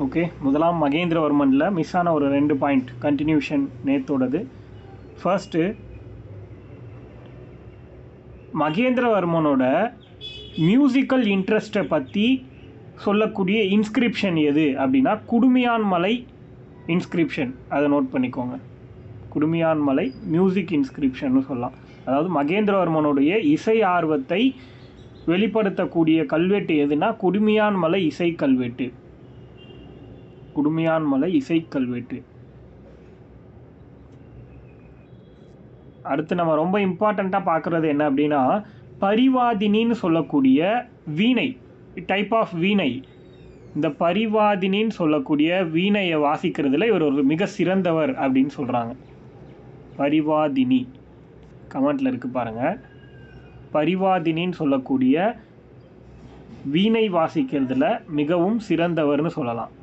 Okay, முதலாம் மகேந்திரவர்மனில் miss ஆன ஒரு 2 பாயிண்ட் கண்டினியூஷன் நேத்தோடது. ஃபர்ஸ்ட்டு, மகேந்திரவர்மனோட மியூசிக்கல் இன்ட்ரெஸ்ட்டை பற்றி சொல்லக்கூடிய இன்ஸ்கிரிப்ஷன் எது அப்படின்னா குடுமியான்மலை இன்ஸ்கிரிப்ஷன். அதை நோட் பண்ணிக்கோங்க. குடுமியான்மலை மியூசிக் இன்ஸ்கிரிப்ஷன்னு சொல்லலாம். அதாவது மகேந்திரவர்மனுடைய இசை ஆர்வத்தை வெளிப்படுத்தக்கூடிய கல்வெட்டு எதுனா குடுமியான்மலை இசை கல்வெட்டு. குடுமியான்மலை இசை கல்வெட்டு. அடுத்து நம்ம ரொம்ப இம்பார்ட்டண்ட்டாக பார்க்குறது என்ன அப்படின்னா பரிவாதினின்னு சொல்லக்கூடிய வீணை, டைப் ஆஃப் வீணை. இந்த பரிவாதினின்னு சொல்லக்கூடிய வீணையை வாசிக்கிறதுல இவர் ஒரு மிக சிறந்தவர் அப்படின்னு சொல்கிறாங்க. பரிவாதினி கமெண்ட்டில் இருக்குது பாருங்கள். பரிவாதினின்னு சொல்லக்கூடிய வீணை வாசிக்கிறதுல மிகவும் சிறந்தவர்னு சொல்லலாம்.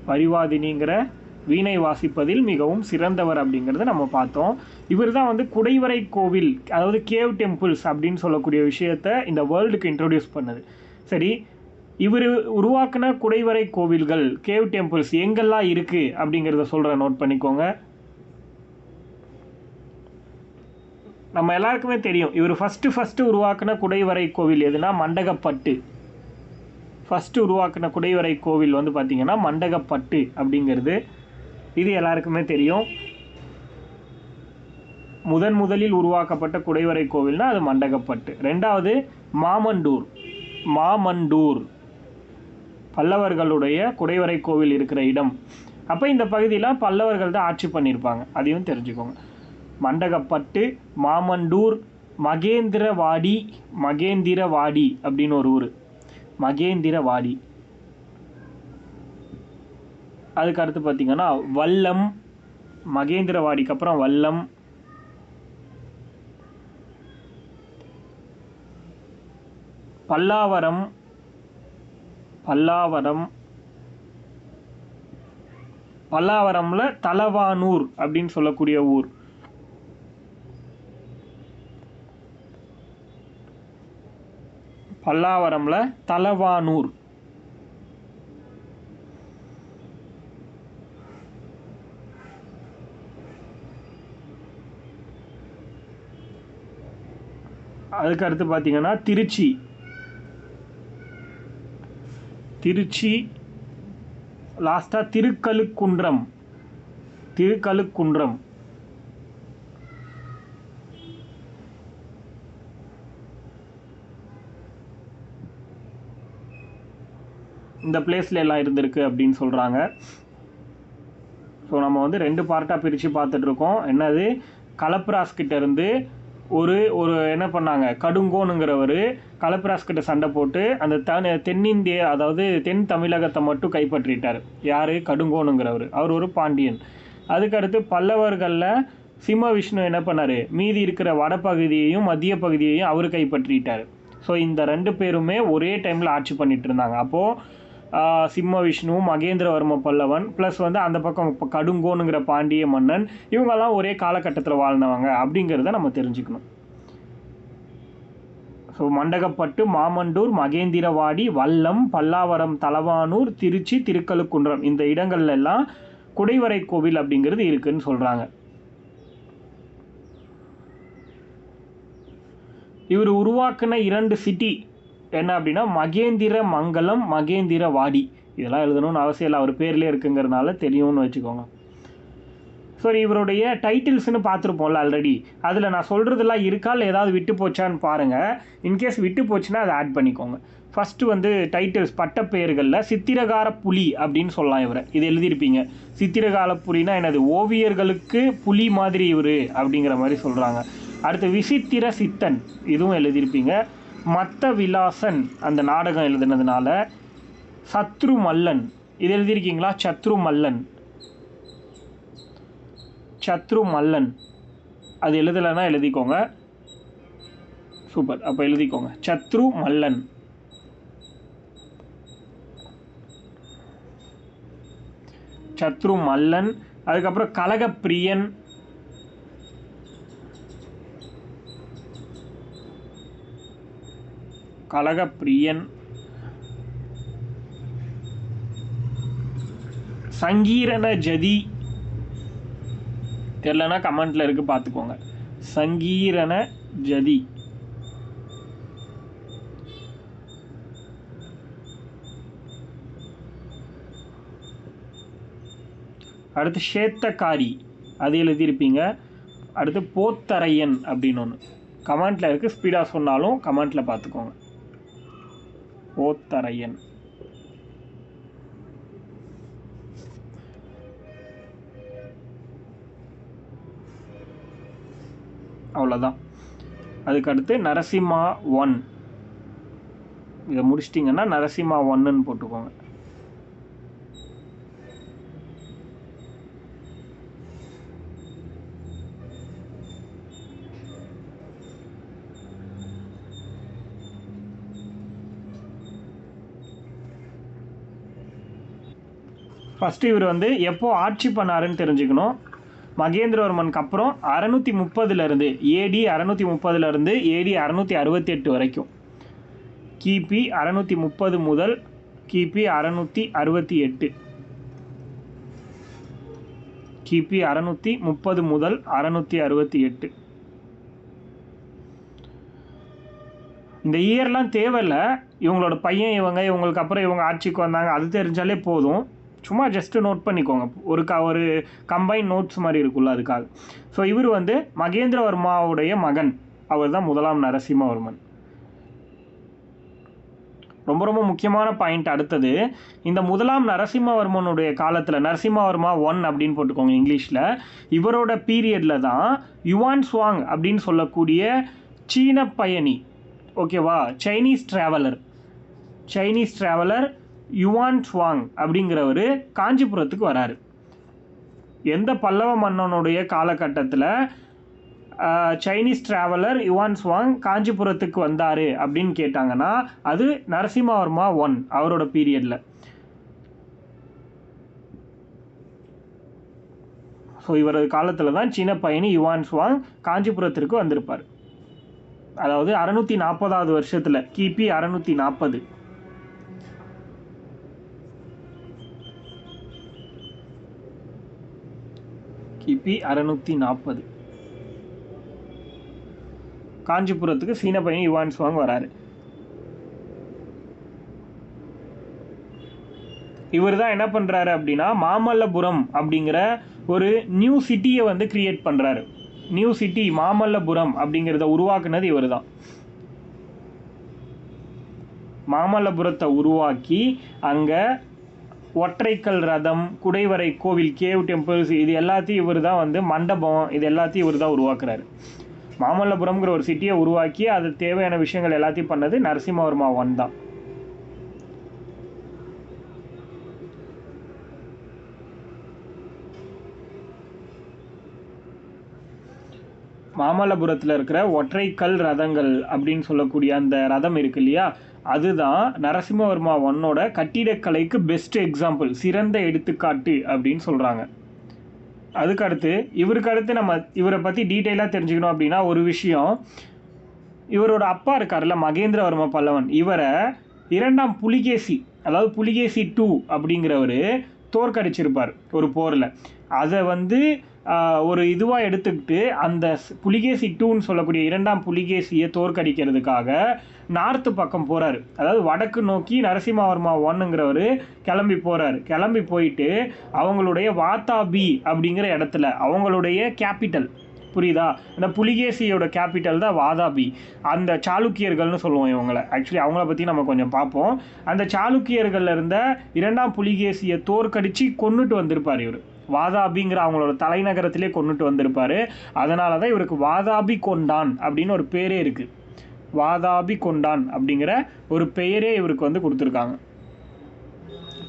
பரிவாதினிங்கிற வீணை வாசிப்பதில் மிகவும் சிறந்தவர் அப்படிங்கிறத நம்ம பார்த்தோம். இவர் தான் வந்து குடைவரை கோவில், அதாவது கேவ் டெம்பிள்ஸ் அப்படின்னு சொல்லக்கூடிய விஷயத்தை இந்த வேர்ல்டுக்கு இன்ட்ரோடியூஸ் பண்ணுது. சரி, இவர் உருவாக்கின குடைவரை கோவில்கள், கேவ் டெம்பிள்ஸ் எங்கெல்லாம் இருக்குது அப்படிங்கிறத சொல்கிற நோட் பண்ணிக்கோங்க. நம்ம எல்லாருக்குமே தெரியும் இவர் ஃபஸ்ட்டு உருவாக்கின குடைவரை கோவில் எதுனா மண்டகப்பட்டு. ஃபஸ்ட்டு உருவாக்கின குடைவரை கோவில் வந்து பார்த்திங்கன்னா மண்டகப்பட்டு அப்படிங்கிறது இது எல்லாருக்குமே தெரியும். முதலில் உருவாக்கப்பட்ட குடைவரை கோவில்னா அது மண்டகப்பட்டு. ரெண்டாவது மாமண்டூர் பல்லவர்களுடைய குடைவரை கோவில் இருக்கிற இடம். அப்போ இந்த பகுதியில் பல்லவர்கள் தான் ஆட்சி பண்ணியிருப்பாங்க, அதையும் தெரிஞ்சுக்கோங்க. மண்டகப்பட்டு, மாமண்டூர், மகேந்திரவாடி அப்படின்னு ஒரு ஊர். மகேந்திரவாடி. அதுக்கு அடுத்து பார்த்தீங்கன்னா வல்லம். மகேந்திரவாடிக்கு அப்புறம் வல்லம். பல்லாவரம். பல்லாவரம்ல தலவானூர் அப்படின்னு சொல்லக்கூடிய ஊர். பல்லாவரம்ல தலவானூர். அதுக்கு அடுத்து பார்த்தீங்கன்னா திருச்சி. லாஸ்ட்டாக திருக்கழுக்குன்றம். இந்த பிளேஸில் எல்லாம் இருந்திருக்கு அப்படின்னு சொல்கிறாங்க. ஸோ நம்ம வந்து 2 பார்ட்டாக பிரித்து பார்த்துட்ருக்கோம். என்னது, கலப்ராஸ்கிட்ட இருந்து ஒரு என்ன பண்ணாங்க, கடுங்கோனுங்கிறவர் கலப்ராஸ்கிட்ட சண்டை போட்டு அந்த தென்னிந்திய, அதாவது தென் தமிழகத்தை மட்டும் கைப்பற்றிட்டார். யார், கடுங்கோனுங்கிறவர். அவர் ஒரு பாண்டியன். அதுக்கடுத்து பல்லவர்களில் சிம்ம விஷ்ணு என்ன பண்ணார், மீதி இருக்கிற வடப்பகுதியையும் மத்திய பகுதியையும் அவர் கைப்பற்றிட்டார். ஸோ இந்த 2 பேருமே ஒரே டைமில் ஆட்சி பண்ணிட்டு இருந்தாங்க. அப்போது சிம்ம விஷ்ணு, மகேந்திரவர்ம பல்லவன் ப்ளஸ் வந்து அந்த பக்கம் கடுங்கோனுங்கிற பாண்டிய மன்னன், இவங்கெல்லாம் ஒரே காலகட்டத்தில் வாழ்ந்தவங்க அப்படிங்கிறத நம்ம தெரிஞ்சுக்கணும். ஸோ மண்டகப்பட்டு, மாமண்டூர், மகேந்திரவாடி, வல்லம், பல்லாவரம், தலவானூர், திருச்சி, திருக்கழுக்குன்றம் இந்த இடங்கள்ல எல்லாம் குடைவரை கோவில் அப்படிங்கிறது இருக்குன்னு சொல்கிறாங்க. இவர் உருவாக்கின 2 சிட்டி என்ன அப்படின்னா மகேந்திர மங்கலம், மகேந்திரவாடி. இதெல்லாம் எழுதணும்னு அவசியம் இல்லை, அவர் பேர்லேயே இருக்குங்கிறதுனால தெரியும்னு வச்சுக்கோங்க. சரி, இவருடைய டைட்டில்ஸ்னு பார்த்துருப்போம்ல ஆல்ரெடி. அதில் நான் சொல்கிறதெல்லாம் இருக்கா இல்லை ஏதாவது விட்டு போச்சான்னு பாருங்கள். இன்கேஸ் விட்டு போச்சுன்னா அதை ஆட் பண்ணிக்கோங்க. ஃபஸ்ட்டு வந்து டைட்டில்ஸ் பட்டப்பெயர்களில் சித்திரகார புலி அப்படின்னு சொல்லலாம் இவரை. இது எழுதியிருப்பீங்க. சித்திரகால புலினா என்னது, ஓவியர்களுக்கு புலி மாதிரி இவர் அப்படிங்கிற மாதிரி சொல்கிறாங்க. அடுத்து விசித்திர சித்தன், இதுவும் எழுதியிருப்பீங்க. மத்த விலாசன் அந்த நாடகம் எழுதுனதுனால. சத்ரு மல்லன், இது எழுதியிருக்கீங்களா, சத்ரு மல்லன் அது எழுதலைன்னா எழுதிக்கோங்க. சூப்பர், அப்போ எழுதிக்கோங்க சத்ரு மல்லன். அதுக்கப்புறம் கலகப்பிரியன், கலகப்பிரியன், சங்கீரண ஜதி தெரியலனா கமெண்ட்ல இருக்கு பார்த்துக்கோங்க. சங்கீரண ஜதி. அடுத்து ஷேத்தக்காரி, அது எழுதியிருப்பீங்க. அடுத்து போத்தரையன் அப்படின்னு ஒன்று கமெண்ட்ல இருக்கு. ஸ்பீடாக சொன்னாலும் கமெண்ட்ல பார்த்துக்கோங்க. போத்தரையன். அவ்வளோதான். அதுக்கடுத்து நரசிம்மா 1. இதை முடிச்சிட்டிங்கன்னா நரசிம்மா 1ன்னு போட்டுக்கோங்க. ஃபஸ்ட்டு இவர் வந்து எப்போ ஆட்சி பண்ணாருன்னு தெரிஞ்சுக்கணும். மகேந்திரவர்மனுக்கு அப்புறம் 630 ஏடி 630 ஏடி 668 வரைக்கும், கிபி 630 முதல் கிபி 668, கிபி 630 முதல் 668. இந்த இயர்லாம் தேவையில்லை. இவங்களோட பையன் இவங்களுக்கு அப்புறம் இவங்க ஆட்சிக்கு வந்தாங்க அது தெரிஞ்சாலே போதும். சும்மா ஜஸ்ட்டு நோட் பண்ணிக்கோங்க. ஒரு கம்பைன் நோட்ஸ் மாதிரி இருக்குல்ல, அதுக்காக. ஸோ இவர் வந்து மகேந்திரவர்மாவுடைய மகன். அவர் தான் முதலாம் நரசிம்மவர்மன். ரொம்ப ரொம்ப முக்கியமான பாயிண்ட் அடுத்தது. இந்த முதலாம் நரசிம்மவர்மனுடைய காலத்தில், நரசிம்மவர்மா 1 அப்படின்னு போட்டுக்கோங்க இங்கிலீஷில், இவரோட பீரியடில் தான் யுவான் சுவாங் அப்படின்னு சொல்லக்கூடிய சீன பயணி, ஓகேவா, சைனீஸ் ட்ராவலர் யுவான் சுவாங் அப்படிங்கிறவர் காஞ்சிபுரத்துக்கு வராரு. எந்த பல்லவ மன்னனுடைய காலகட்டத்தில் சைனீஸ் ட்ராவலர் யுவான் சுவாங் காஞ்சிபுரத்துக்கு வந்தார் அப்படின்னு கேட்டாங்கன்னா அது நரசிம்மவர்மா 1 அவரோட பீரியடில். ஸோ இவரது காலத்தில் தான் சீன பயணி யுவான் சுவாங் காஞ்சிபுரத்திற்கு வந்திருப்பார். அதாவது 640வது வருஷத்தில், கிபி 640. கிபி 640 காஞ்சிபுரத்துக்கு சீன பயணி யுவான் சுவாங் வராரு. இவர் தான் என்ன பண்ணுறாரு அப்படின்னா மாமல்லபுரம் அப்படிங்கிற ஒரு நியூ சிட்டியை வந்து கிரியேட் பண்ணுறாரு. நியூ சிட்டி மாமல்லபுரம் அப்படிங்கிறத உருவாக்குனது இவர் தான். மாமல்லபுரத்தை உருவாக்கி அங்கே ஒற்றைக்கல் ரதம், குடைவரை கோவில், கேவ் டெம்பிள்ஸ், இது எல்லாத்தையும் இவர் தான் வந்து மண்டபம், இது எல்லாத்தையும் இவர் தான் உருவாக்குறாரு. மாமல்லபுரம்ங்கிற ஒரு சிட்டியை உருவாக்கி அது தேவையான விஷயங்கள் எல்லாத்தையும் பண்ணது நரசிம்மவர்மா 1 தான். மாமல்லபுரத்தில் இருக்கிற ஒற்றைக்கல் ரதங்கள் அப்படின்னு சொல்லக்கூடிய அந்த ரதம் இருக்கு இல்லையா, அதுதான் நரசிம்மவர்மா 1ஓட கட்டிடக்கலைக்கு பெஸ்ட் எக்ஸாம்பிள், சிறந்த எடுத்துக்காட்டு அப்படின்னு சொல்கிறாங்க. அதுக்கடுத்து இவருக்கு அடுத்து நம்ம இவரை பற்றி டீட்டெயிலாக தெரிஞ்சுக்கணும் அப்படின்னா ஒரு விஷயம், இவரோட அப்பா இருக்கார்ல மகேந்திரவர்ம பல்லவன், இவரை 2ஆம் புலிகேசி, அதாவது புலிகேசி 2 அப்படிங்கிறவர் தோற்கடிச்சிருப்பார் ஒரு போரில். அதை வந்து ஒரு இதுவாக எடுத்துக்கிட்டு அந்த புலிகேசி 2ன்னு சொல்லக்கூடிய 2ஆம் புலிகேசியை தோற்கடிக்கிறதுக்காக நார்த்து பக்கம் போகிறாரு. அதாவது வடக்கு நோக்கி நரசிம்மவர்மா 1ங்கிறவர் கிளம்பி போகிறாரு. கிளம்பி போயிட்டு அவங்களுடைய வாதாபி அப்படிங்கிற இடத்துல, அவங்களுடைய கேபிட்டல், புரியுதா, அந்த புலிகேசியோட கேபிட்டல் தான் வாதாபி. அந்த சாளுக்கியர்கள்னு சொல்லுவோம் இவங்களை. ஆக்சுவலி அவங்கள பற்றி நம்ம கொஞ்சம் பார்ப்போம். அந்த சாளுக்கியர்கள் இருந்த 2ஆம் புலிகேசியை தோற்கடித்து கொண்டுட்டு வந்திருப்பார் இவர். வாதாபிங்கிற அவங்களோட தலைநகரத்திலே கொண்டுட்டு வந்திருப்பார். அதனால தான் இவருக்கு வாதாபி கொண்டான் அப்படின்னு ஒரு பேரே இருக்குது. வாதாபி கொண்டான் அப்படிங்கிற ஒரு பெயரே இவருக்கு வந்து கொடுத்துருக்காங்க.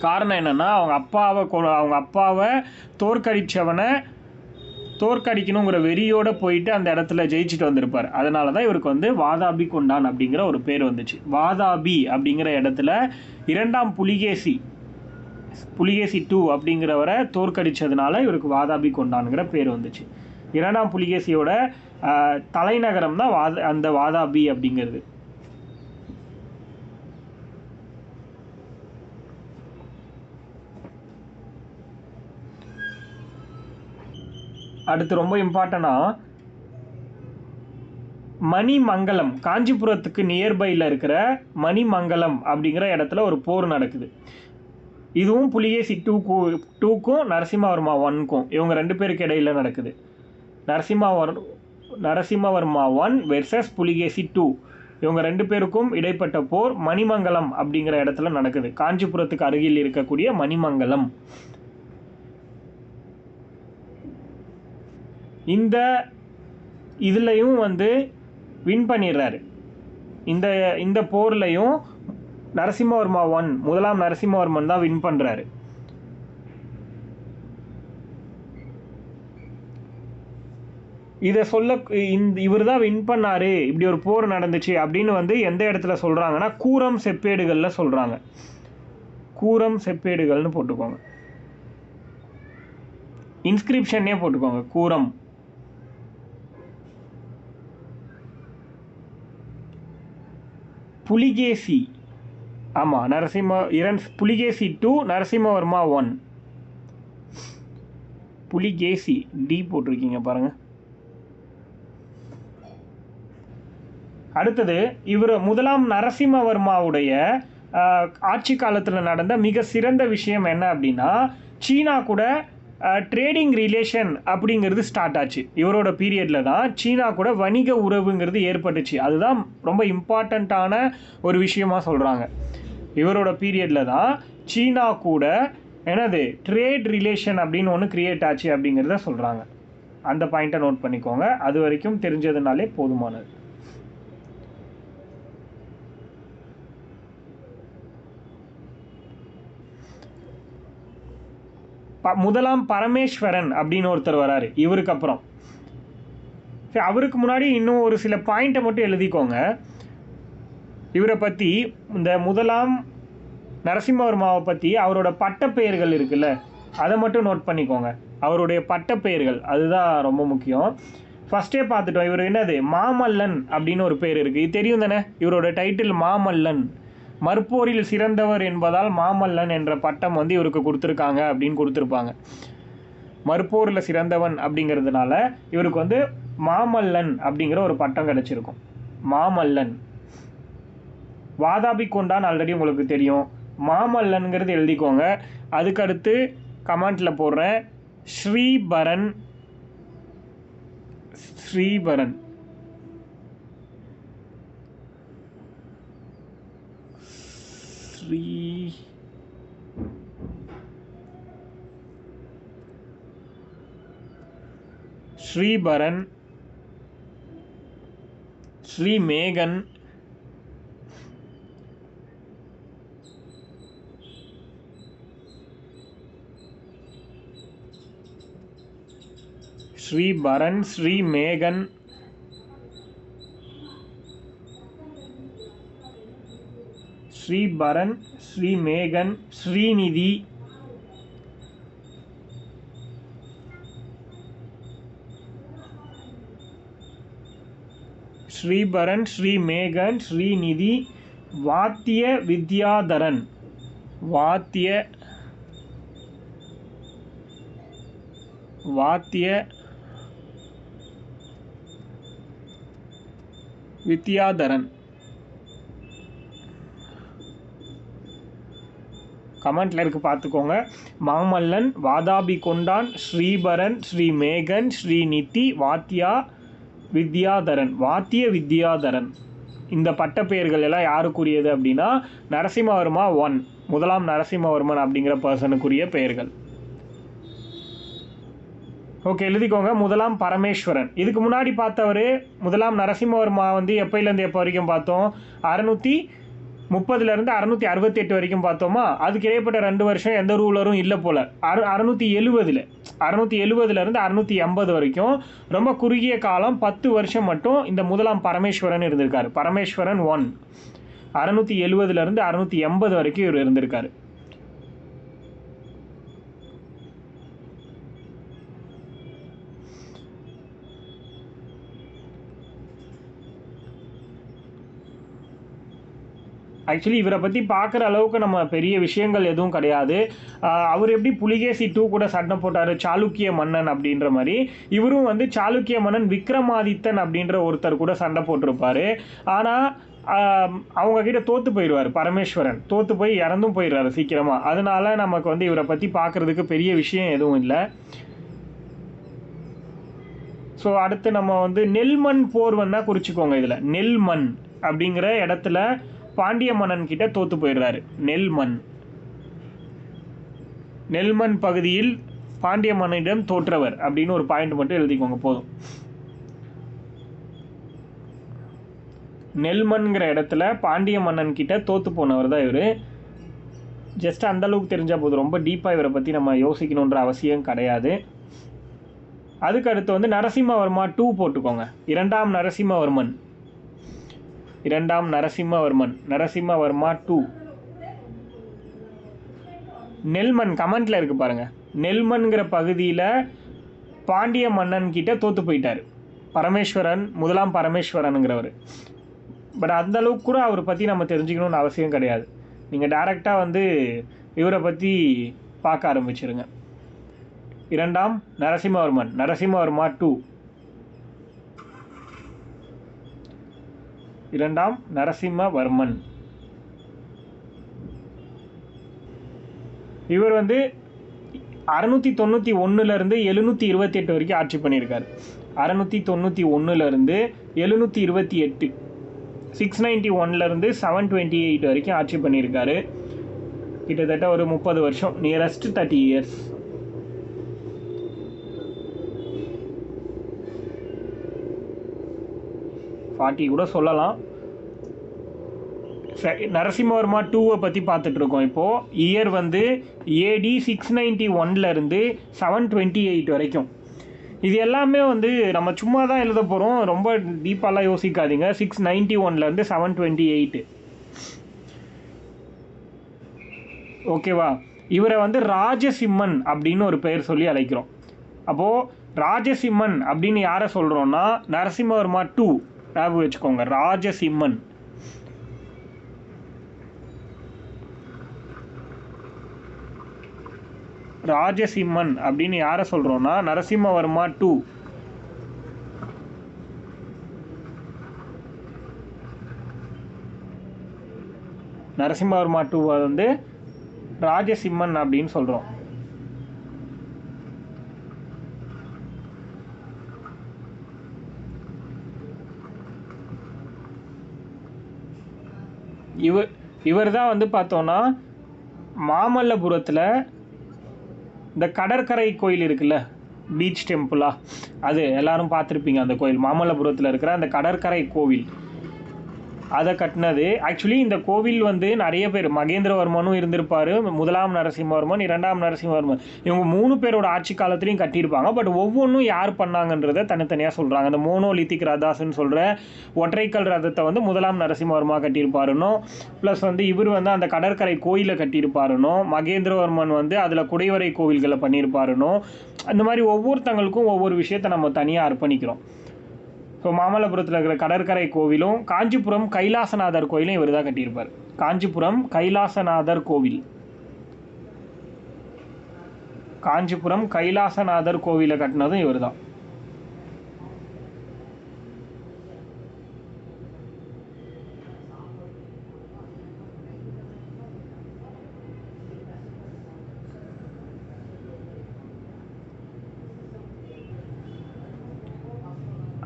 காரணம் என்னென்னா அவங்க அப்பாவை தோற்கடிக்கணுங்கிற வெறியோடு போயிட்டு அந்த இடத்துல ஜெயிச்சுட்டு வந்திருப்பார். அதனால தான் இவருக்கு வந்து வாதாபி கொண்டான் அப்படிங்கிற ஒரு பேர் வந்துச்சு. வாதாபி அப்படிங்கிற இடத்துல 2ஆம் புலிகேசி 2 அப்படிங்கிறவரை தோற்கடிச்சதுனால இவருக்கு வாதாபி கொண்டான்ங்கிற பேர் வந்துச்சு. 2ஆம் புலிகேசியோட தலைநகரம் தான் அந்த வாதாபி அப்படிங்கிறது. அடுத்து ரொம்ப இம்பார்ட்டண்டாக மணிமங்கலம், காஞ்சிபுரத்துக்கு நியர்பையில் இருக்கிற மணிமங்கலம் அப்படிங்கிற இடத்துல ஒரு போர் நடக்குது. இதுவும் புலிகேசி டூக்கும் நரசிம்மவர்மா ஒன்னுக்கும் இவங்க 2 பேருக்கு இடையில் நடக்குது. நரசிம்மவர்மா 1 வெர்சஸ் புலிகேசி 2 இவங்க 2 பேருக்கும் இடைப்பட்ட போர் மணிமங்கலம் அப்படிங்கிற இடத்துல நடக்குது. காஞ்சிபுரத்துக்கு அருகில் இருக்கக்கூடிய மணிமங்கலம். இந்த இதுலையும் வந்து வின் பண்ணிடுறாரு. இந்த போர்லையும் நரசிம்மவர்மா 1 முதலாம் நரசிம்மவர்மன் தான் வின் பண்ணுறாரு. இதை சொல்ல இவர் தான் வின் பண்ணாரு, இப்படி ஒரு போர் நடந்துச்சு அப்படின்னு வந்து எந்த இடத்துல சொல்கிறாங்கன்னா கூரம் செப்பேடுகளில் சொல்கிறாங்க. கூரம் செப்பேடுகள்னு போட்டுக்கோங்க, இன்ஸ்கிரிப்ஷனே போட்டுக்கோங்க கூரம். புலிகேசி, ஆமாம், புலிகேசி 2 நரசிம்மவர்மா 1. புலிகேசி டி போட்டிருக்கீங்க பாருங்கள். அடுத்தது இவர் முதலாம் நரசிம்மவர்மாவுடைய ஆட்சி காலத்தில் நடந்த மிக சிறந்த விஷயம் என்ன அப்படின்னா, சீனா கூட ட்ரேடிங் ரிலேஷன் அப்படிங்கிறது ஸ்டார்ட் ஆச்சு. இவரோட பீரியடில் தான் சீனா கூட வணிக உறவுங்கிறது ஏற்பட்டுச்சு. அதுதான் ரொம்ப இம்பார்ட்டண்ட்டான ஒரு விஷயமா சொல்கிறாங்க. இவரோட பீரியடில் தான் சீனா கூட என்னது ட்ரேட் ரிலேஷன் அப்படின்னு ஒன்று கிரியேட் ஆச்சு அப்படிங்கிறத சொல்கிறாங்க. அந்த பாயிண்ட்டை நோட் பண்ணிக்கோங்க, அது வரைக்கும் தெரிஞ்சதுனாலே போதுமானது. முதலாம் பரமேஸ்வரன் அப்படின்னு ஒருத்தர் வராரு இவருக்கு அப்புறம். சரி, அவருக்கு முன்னாடி இன்னும் ஒரு சில பாயிண்ட்டை மட்டும் எழுதிக்கோங்க இவரை பற்றி. இந்த முதலாம் நரசிம்மவர்மாவை பற்றி அவரோட பட்டப்பெயர்கள் இருக்குல்ல, அதை மட்டும் நோட் பண்ணிக்கோங்க. அவருடைய பட்டப்பெயர்கள் அதுதான் ரொம்ப முக்கியம். ஃபஸ்ட்டே பார்த்துட்டோம், இவர் என்னது மாமல்லன் அப்படின்னு ஒரு பேர் இருக்குது, இது தெரியும் தானே. இவரோட டைட்டில் மாமல்லன், மற்போரில் சிறந்தவர் என்பதால் மாமல்லன் என்ற பட்டம் வந்து இவருக்கு கொடுத்துருக்காங்க அப்படின்னு கொடுத்துருப்பாங்க. மற்போரில் சிறந்தவன் அப்படிங்கிறதுனால இவருக்கு வந்து மாமல்லன் அப்படிங்கிற ஒரு பட்டம் கிடச்சிருக்கும். மாமல்லன். வாதாபி கொண்டான் ஆல்ரெடி உங்களுக்கு தெரியும். மாமல்லன்கிறது எழுதிக்கோங்க. அதுக்கடுத்து கமெண்ட்டில் போடுறேன், ஸ்ரீபரன். ஸ்ரீபரன் ஸ்ரீபரன், ஸ்ரீமேகன், ஸ்ரீபரன், ஸ்ரீமேகன், ஸ்ரீபரன், ஸ்ரீமேகன், ஸ்ரீநிதி, ஸ்ரீபரன், ஸ்ரீமேகன், ஸ்ரீநிதி, வாத்திய வித்யாதரன். வாத்திய வித்யாதரன். கமெண்ட்ல இருக்கு பார்த்துக்கோங்க. மாமல்லன், வாதாபி கொண்டான், ஸ்ரீபரன், ஸ்ரீமேகன், ஸ்ரீநிதி, வாத்திய வித்யாதரன். இந்த பட்டப்பெயர்கள் எல்லாம் யாருக்குரியது அப்படின்னா நரசிம்மவர்மா 1 முதலாம் நரசிம்மவர்மன் அப்படிங்கிற பர்சனுக்குரிய பெயர்கள். ஓகே, எழுதிக்கோங்க. முதலாம் பரமேஸ்வரன். இதுக்கு முன்னாடி பார்த்தவர் முதலாம் நரசிம்மவர்மா வந்து எப்போலேருந்து எப்போ வரைக்கும் பார்த்தோம், 630 668 வரைக்கும் பார்த்தோமா. அதுக்கு இடைப்பட்ட 2 வருஷம் எந்த ரூலரும் இல்லை போல். 670 680 வரைக்கும் ரொம்ப குறுகிய காலம், 10 வருஷம் மட்டும் இந்த முதலாம் பரமேஸ்வரன் இருந்திருக்காரு. பரமேஸ்வரன் 1 670 680 வரைக்கும் இவர் இருந்திருக்காரு. ஆக்சுவலி இவரை பற்றி பார்க்குற அளவுக்கு நம்ம பெரிய விஷயங்கள் எதுவும் கிடையாது. அவர் எப்படி புலிகேசி 2 கூட சண்டை போட்டார் சாளுக்கிய மன்னன் அப்படின்ற மாதிரி, இவரும் வந்து சாளுக்கிய மன்னன் விக்ரமாதித்தன் அப்படின்ற ஒருத்தர் கூட சண்டை போட்டிருப்பார். ஆனால் அவங்க கிட்ட தோற்று போயிடுவார். பரமேஸ்வரன் தோற்று போய் இறந்தும் போயிடுறாரு சீக்கிரமாக. அதனால நமக்கு வந்து இவரை பற்றி பார்க்குறதுக்கு பெரிய விஷயம் எதுவும் இல்லை. ஸோ அடுத்து நம்ம வந்து நெல்மண் போர் வேணால் குறிச்சிக்கோங்க. இதில் நெல்மண் அப்படிங்கிற இடத்துல பாண்டிய மன்னன் கிட்ட தோற்று போயிடுறாரு. நெல்மண் பகுதியில் பாண்டிய மன்னனிடம் தோற்றவர் அப்படின்னு ஒரு பாயிண்ட் மட்டும் எழுதிக்கோங்க போதும். நெல்மண்ங்கிற இடத்துல பாண்டிய மன்னன் கிட்ட தோற்று போனவர் தான் இவர். ஜஸ்ட் அந்தளவுக்கு தெரிஞ்சால் போதும், ரொம்ப டீப்பாக இவரை பற்றி நம்ம யோசிக்கணுன்ற அவசியம் கிடையாது. அதுக்கு அடுத்து வந்து நரசிம்மவர்மா 2 போட்டுக்கோங்க. இரண்டாம் நரசிம்மவர்மன் நரசிம்மவர்மா 2. நெல்மண் கமெண்ட்ல இருக்கு பாருங்க. நெல்மண்ங்கிற பகுதியில் பாண்டிய மன்னன் கிட்ட தோற்று போயிட்டார் பரமேஸ்வரன், முதலாம் பரமேஸ்வரனுங்கிறவர். பட் அந்த அளவுக்கு கூட அவரை பற்றி நம்ம தெரிஞ்சுக்கணும்னு அவசியம் கிடையாது. நீங்கள் டைரெக்டாக வந்து இவரை பற்றி பார்க்க ஆரம்பிச்சிருங்க. இரண்டாம் நரசிம்மவர்மா 2. இரண்டாம் நரசிம்மவர்மன் இவர் வந்து 691 728 வரைக்கும் ஆட்சி பண்ணியிருக்காரு. 691 728, 691 728 வரைக்கும் ஆட்சி பண்ணியிருக்காரு. கிட்டத்தட்ட ஒரு 30 வருஷம், நியரஸ்ட் 30 இயர்ஸ். கூட சொல்லலாம். நரசிம்மவர்மா 2 பற்றி பார்த்துட்டு இருக்கோம். இப்போது இயர் வந்து AD 691 728 வரைக்கும். இது எல்லாமே வந்து நம்ம சும்மா தான் எழுத போகிறோம், ரொம்ப டீப்பாலாம் யோசிக்காதீங்க. 691 728 ஓகேவா. இவரை வந்து ராஜசிம்மன் அப்படின்னு ஒரு பெயர் சொல்லி அழைக்கிறோம். அப்போது ராஜசிம்மன் அப்படின்னு யாரை சொல்கிறோன்னா நரசிம்மவர்மா 2 ஞாபகம் வச்சுக்கோங்க. ராஜசிம்மன் அப்படின்னு யாரை சொல்கிறோன்னா நரசிம்மவர்மா 2. நரசிம்மவர்மா 2 வந்து ராஜசிம்மன் அப்படின்னு சொல்கிறோம். இவர் தான் வந்து பார்த்தோன்னா மாமல்லபுரத்தில் இந்த கடற்கரை கோயில் இருக்குல்ல, பீச் டெம்பிளா, அது எல்லாரும் பார்த்துருப்பீங்க. அந்த கோயில் மாமல்லபுரத்தில் இருக்கிற அந்த கடற்கரை கோவில் அதை கட்டினது. ஆக்சுவலி இந்த கோவில் வந்து நிறைய பேர், மகேந்திரவர்மனும் இருந்திருப்பார், முதலாம் நரசிம்மவர்மன், இரண்டாம் நரசிம்மவர்மன், இவங்க 3 பேரோட ஆட்சி காலத்துலையும் கட்டியிருப்பாங்க. பட் ஒவ்வொன்றும் யார் பண்ணாங்கன்றதை தனித்தனியாக சொல்கிறாங்க. அந்த மோனோலித்திக் ரதாஸ்ன்னு சொல்கிற ஒற்றைக்கல் ரதத்தை வந்து முதலாம் நரசிம்மவர்மா கட்டியிருப்பாருன்னும், ப்ளஸ் வந்து இவர் வந்து அந்த கடற்கரை கோயிலை கட்டியிருப்பாருன்னும், மகேந்திரவர்மன் வந்து அதில் குடைவரை கோவில்களை பண்ணியிருப்பாருன்னும், அந்த மாதிரி ஒவ்வொருத்தங்களுக்கும் ஒவ்வொரு விஷயத்தை நம்ம தனியாக அர்ப்பணிக்கிறோம். ஸோ மாமல்லபுரத்தில் இருக்கிற கடற்கரை கோவிலும் காஞ்சிபுரம் கைலாசநாதர் கோயிலும் இவர் தான் கட்டியிருப்பார். காஞ்சிபுரம் கைலாசநாதர் கோவிலை கட்டினதும் இவர் தான்.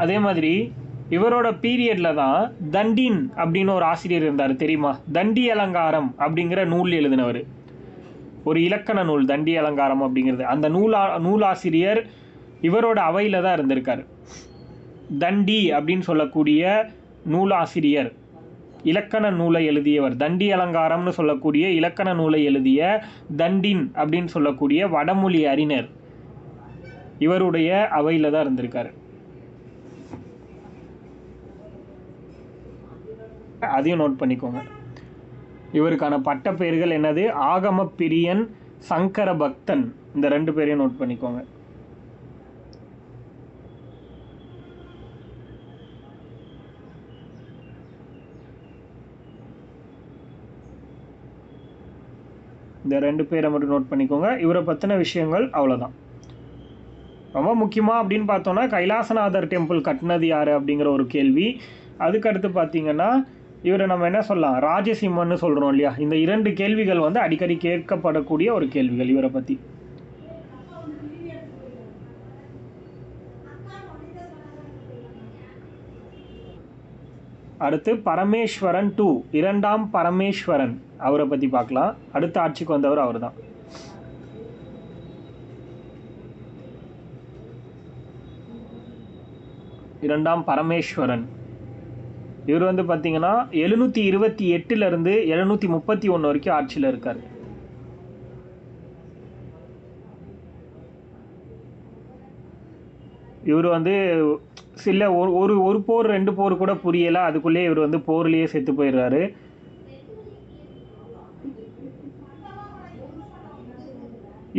அதே மாதிரி இவரோட பீரியடில் தான் தண்டின் அப்படின்னு ஒரு ஆசிரியர் இருந்தார், தெரியுமா? தண்டி அலங்காரம் அப்படிங்கிற நூல் எழுதினவர், ஒரு இலக்கண நூல் தண்டி அலங்காரம் அப்படிங்கிறது. அந்த நூலாசிரியர் இவரோட அவையில் தான் இருந்திருக்கார். தண்டி அப்படின்னு சொல்லக்கூடிய நூலாசிரியர், இலக்கண நூலை எழுதியவர், தண்டி அலங்காரம்னு சொல்லக்கூடிய இலக்கண நூலை எழுதிய தண்டின் அப்படின்னு சொல்லக்கூடிய வடமொழி அறிஞர் இவருடைய அவையில் தான் இருந்திருக்காரு. அதையும் நோட் பண்ணிக்கோங்க. இவருக்கான பட்ட பெயர்கள் என்னது? ஆகம பிரியன், சங்கர பக்தன். இந்த 2 பேரையும் நோட் பண்ணிக்கோங்க. இந்த 2 பேரை மட்டும் நோட் பண்ணிக்கோங்க. இவரை பற்றின விஷயங்கள் அவ்வளோதான். ரொம்ப முக்கியமாக அப்படின்னு பார்த்தோன்னா கைலாசநாதர் டெம்பிள் கட்டினது யார் அப்படிங்கிற ஒரு கேள்வி. அதுக்கடுத்து பார்த்தீங்கன்னா இவரை நம்ம என்ன சொல்லலாம், ராஜசிம்மன்னு சொல்கிறோம் இல்லையா. இந்த 2 கேள்விகள் வந்து அடிக்கடி கேட்கப்படக்கூடிய ஒரு கேள்விகள் இவரை பற்றி. அடுத்து பரமேஸ்வரன் 2, 2ஆம் பரமேஸ்வரன், அவரை பற்றி பார்க்கலாம். அடுத்த ஆட்சிக்கு வந்தவர் அவர் தான். இரண்டாம் பரமேஸ்வரன் இவர் வந்து பார்த்தீங்கன்னா 728 731 வரைக்கும் ஆட்சியில் இருக்கார். இவர் வந்து சில ஒரு போர் 2 போர் கூட புரியலை, அதுக்குள்ளேயே இவர் வந்து போர்லேயே செத்து போயிடுறாரு.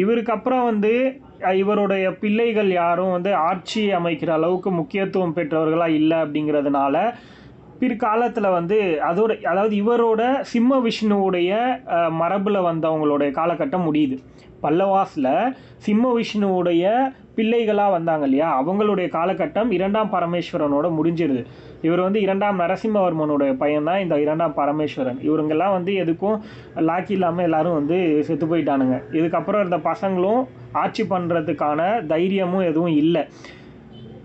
இவருக்கு அப்புறம் வந்து இவருடைய பிள்ளைகள் யாரும் வந்து ஆட்சி அமைக்கிற அளவுக்கு முக்கியத்துவம் பெற்றவர்களாக இல்லை. அப்படிங்கிறதுனால பிற்காலத்தில் வந்து அதாவது இவரோட சிம்ம விஷ்ணுவுடைய மரபில் வந்தவங்களுடைய காலகட்டம் முடியுது. பல்லவாஸில் சிம்ம விஷ்ணுவுடைய பிள்ளைகளாக வந்தாங்க இல்லையா, அவங்களுடைய காலகட்டம் 2ஆம் பரமேஸ்வரனோட முடிஞ்சிருது. இவர் வந்து 2ஆம் நரசிம்மவர்மனுடைய பையன் தான் இந்த 2ஆம் பரமேஸ்வரன். இவருங்கெல்லாம் வந்து எதுக்கும் லாக்கி இல்லாமல் எல்லாரும் வந்து செத்து போயிட்டானுங்க. இதுக்கப்புறம் இருந்த பசங்களும் ஆட்சி பண்ணுறதுக்கான தைரியமும் எதுவும் இல்லை.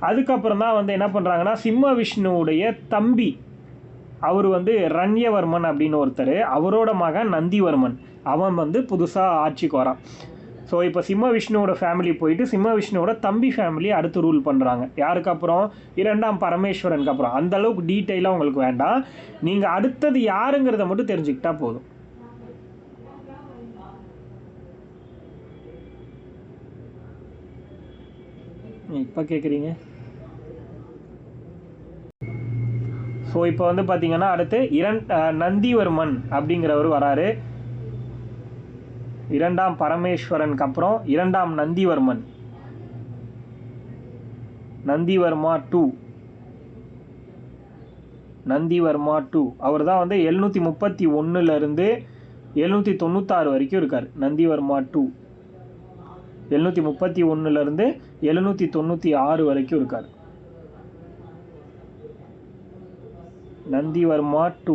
அதுக்கப்புறம் தான் வந்து என்ன பண்ணுறாங்கன்னா, சிம்ம விஷ்ணுவுடைய தம்பி அவர் வந்து ரண்யவர்மன் அப்படின்னு ஒருத்தர், அவரோட மகன் நந்திவர்மன், அவன் வந்து புதுசாக ஆட்சிக்கு வரான். ஸோ இப்போ சிம்ம விஷ்ணுவோட ஃபேமிலி போயிட்டு சிம்ம விஷ்ணுவோட தம்பி ஃபேமிலி அடுத்து ரூல் பண்ணுறாங்க. யாருக்கு அப்புறம்? 2ஆம் பரமேஸ்வரனுக்கு அப்புறம். அந்த அளவுக்கு டீட்டெயிலாக உங்களுக்கு வேண்டாம், நீங்கள் அடுத்தது யாருங்கிறத மட்டும் தெரிஞ்சுக்கிட்டா போதும். இப்போ கேட்குறீங்க. ஸோ இப்போ வந்து பார்த்தீங்கன்னா அடுத்து நந்திவர்மன் அப்படிங்கிறவர் வராரு. 2ஆம் பரமேஸ்வரனுக்கு அப்புறம் 2ஆம் நந்திவர்மன், நந்திவர்மா 2, நந்திவர்மா 2 அவர் தான் வந்து 731 796 வரைக்கும் இருக்கார். நந்திவர்மா 2 731 796 வரைக்கும் இருக்கார். நந்திவர்மா 2.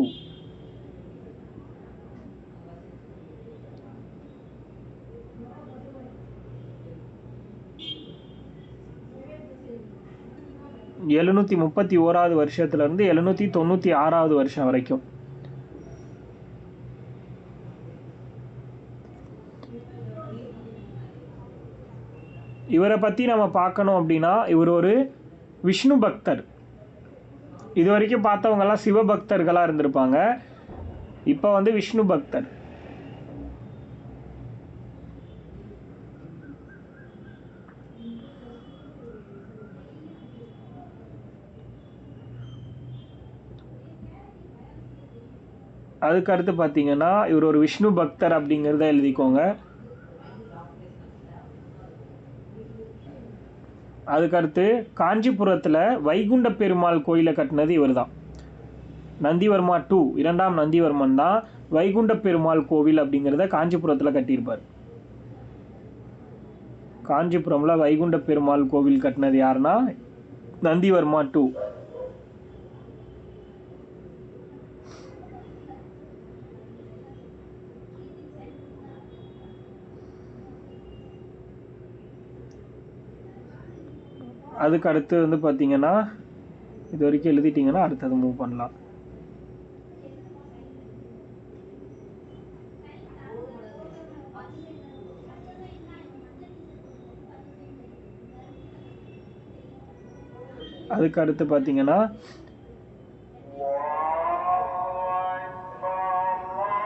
எழுநூற்றி 31வது வருஷத்துலேருந்து 796வது வருஷம் வரைக்கும். இவரை பற்றி நம்ம பார்க்கணும் அப்படின்னா இவர் ஒரு விஷ்ணு பக்தர். இது வரைக்கும் பார்த்தவங்கெல்லாம் சிவபக்தர்களாக இருந்திருப்பாங்க, இப்போ வந்து விஷ்ணு பக்தர். அதுக்கு அடுத்து பார்த்தீங்கன்னா இவர் ஒரு விஷ்ணு பக்தர் அப்படிங்கிறத எழுதிக்கோங்க. அதுக்கடுத்து காஞ்சிபுரத்தில் வைகுண்ட பெருமாள் கோயிலை கட்டினது இவர் தான். நந்திவர்மா 2, 2ஆம் நந்திவர்மன் தான் வைகுண்ட பெருமாள் கோவில் அப்படிங்கிறத காஞ்சிபுரத்தில் கட்டியிருப்பார். காஞ்சிபுரமில் வைகுண்ட பெருமாள் கோவில் கட்டினது யாருன்னா நந்திவர்மா 2. அதுக்கு அடுத்து வந்து பார்த்தீங்கன்னா இது வரைக்கும் எழுதிட்டிங்கன்னா அடுத்தது மூவ் பண்ணலாம். அதுக்கு அடுத்து பார்த்தீங்கன்னா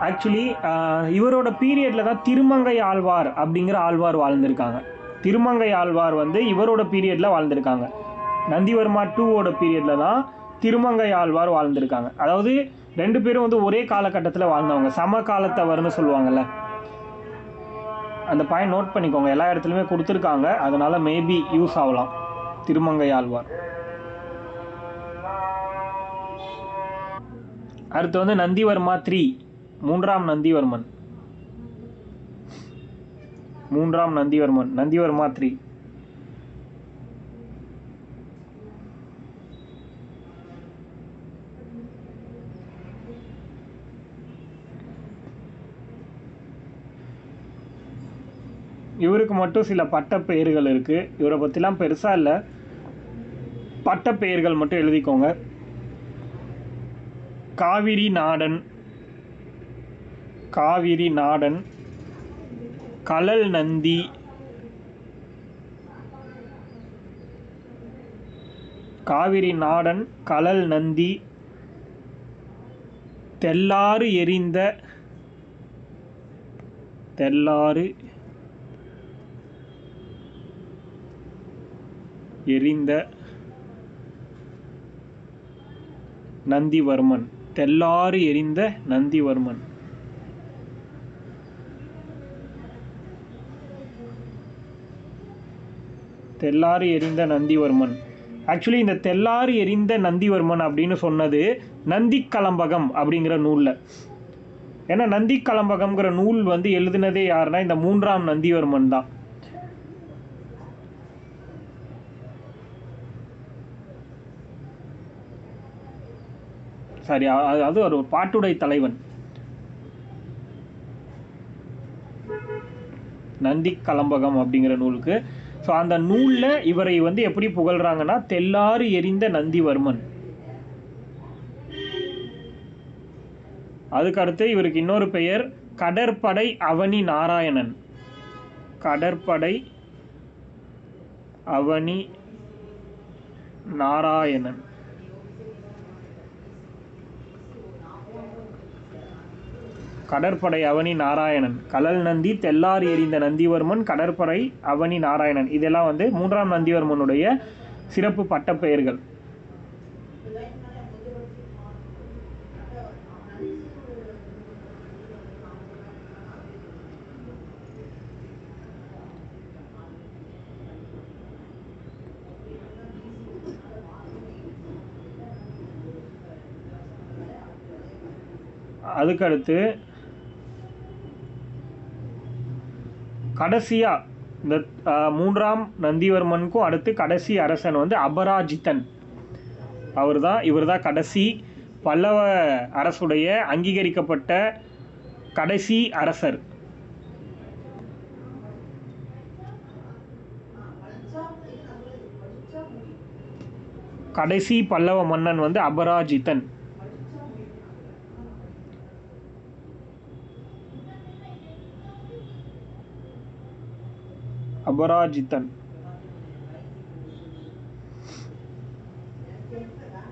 ஆக்சுவலி இவரோட பீரியடில் தான் திருமங்கை ஆழ்வார் அப்படிங்கிற ஆழ்வார் வாழ்ந்திருக்காங்க. திருமங்கை ஆழ்வார் வந்து இவரோட பீரியடில் வாழ்ந்திருக்காங்க. நந்திவர்மா 2வோட பீரியடில் தான் திருமங்கை ஆழ்வார் வாழ்ந்திருக்காங்க. அதாவது 2 பேரும் வந்து ஒரே காலகட்டத்தில் வாழ்ந்தவங்க, சம காலத்தவர்னு சொல்லுவாங்கள்ல. அந்த பாயிண்ட் நோட் பண்ணிக்கோங்க, எல்லா இடத்துலையுமே கொடுத்துருக்காங்க, அதனால் மேபி யூஸ் ஆகலாம். திருமங்கை ஆழ்வார். அடுத்து வந்து நந்திவர்மா 3, 3ஆம் நந்திவர்மன். மூன்றாம் நந்திவர்மன், நந்திவர்மா 3. இவருக்கு மட்டும் சில பட்டப்பெயர்கள் இருக்குது. இவரை பற்றிலாம் பெருசாக இல்லை, பட்டப்பெயர்கள் மட்டும் எழுதிக்கோங்க. காவிரி நாடன், காவிரி நாடன், கழல் நந்தி, காவிரி நாடன், கழல் நந்தி, தெல்லாறு எரிந்த, தெல்லாறு எரிந்த நந்திவர்மன், தெல்லாறு எரிந்த நந்திவர்மன். தெல்லாறு எரிந்த நந்திவர்மன். ஆக்சுவலி இந்த தெல்லாறு எரிந்த நந்திவர்மன் அப்படின்னு சொன்னது நந்தி கலம்பகம் அப்படிங்கிற நூலில். ஏன்னா நந்தி கலம்பகம்ங்கிற நூல் வந்து எழுதினதே யாருன்னா இந்த மூன்றாம் நந்திவர்மன் தான். சரி, அது ஒரு பாட்டுடை தலைவன். நந்தி கலம்பகம் அப்படிங்கிற நூலுக்கு. ஸோ அந்த நூலில் இவரை வந்து எப்படி புகழ்றாங்கன்னா தெல்லாறு எரிந்த நந்திவர்மன். அதுக்கடுத்து இவருக்கு இன்னொரு பெயர் கடற்படை அவனி நாராயணன். கடற்படை அவனி நாராயணன். கடற்படை அவனி நாராயணன், கழல் நந்தி, தெல்லாறு எரிந்த நந்திவர்மன், கடற்படை அவனி நாராயணன். இதெல்லாம் வந்து மூன்றாம் நந்திவர்மனுடைய சிறப்பு பட்டப்பெயர்கள். அதுக்கடுத்து கடைசியாக இந்த மூன்றாம் நந்திவர்மனுக்கும் அடுத்து கடைசி அரசன் வந்து அபராஜித்தன். இவர் தான் கடைசி பல்லவ அரசுடைய அங்கீகரிக்கப்பட்ட கடைசி அரசர். கடைசி பல்லவ மன்னன் வந்து அபராஜித்தன். அபராஜித்தன்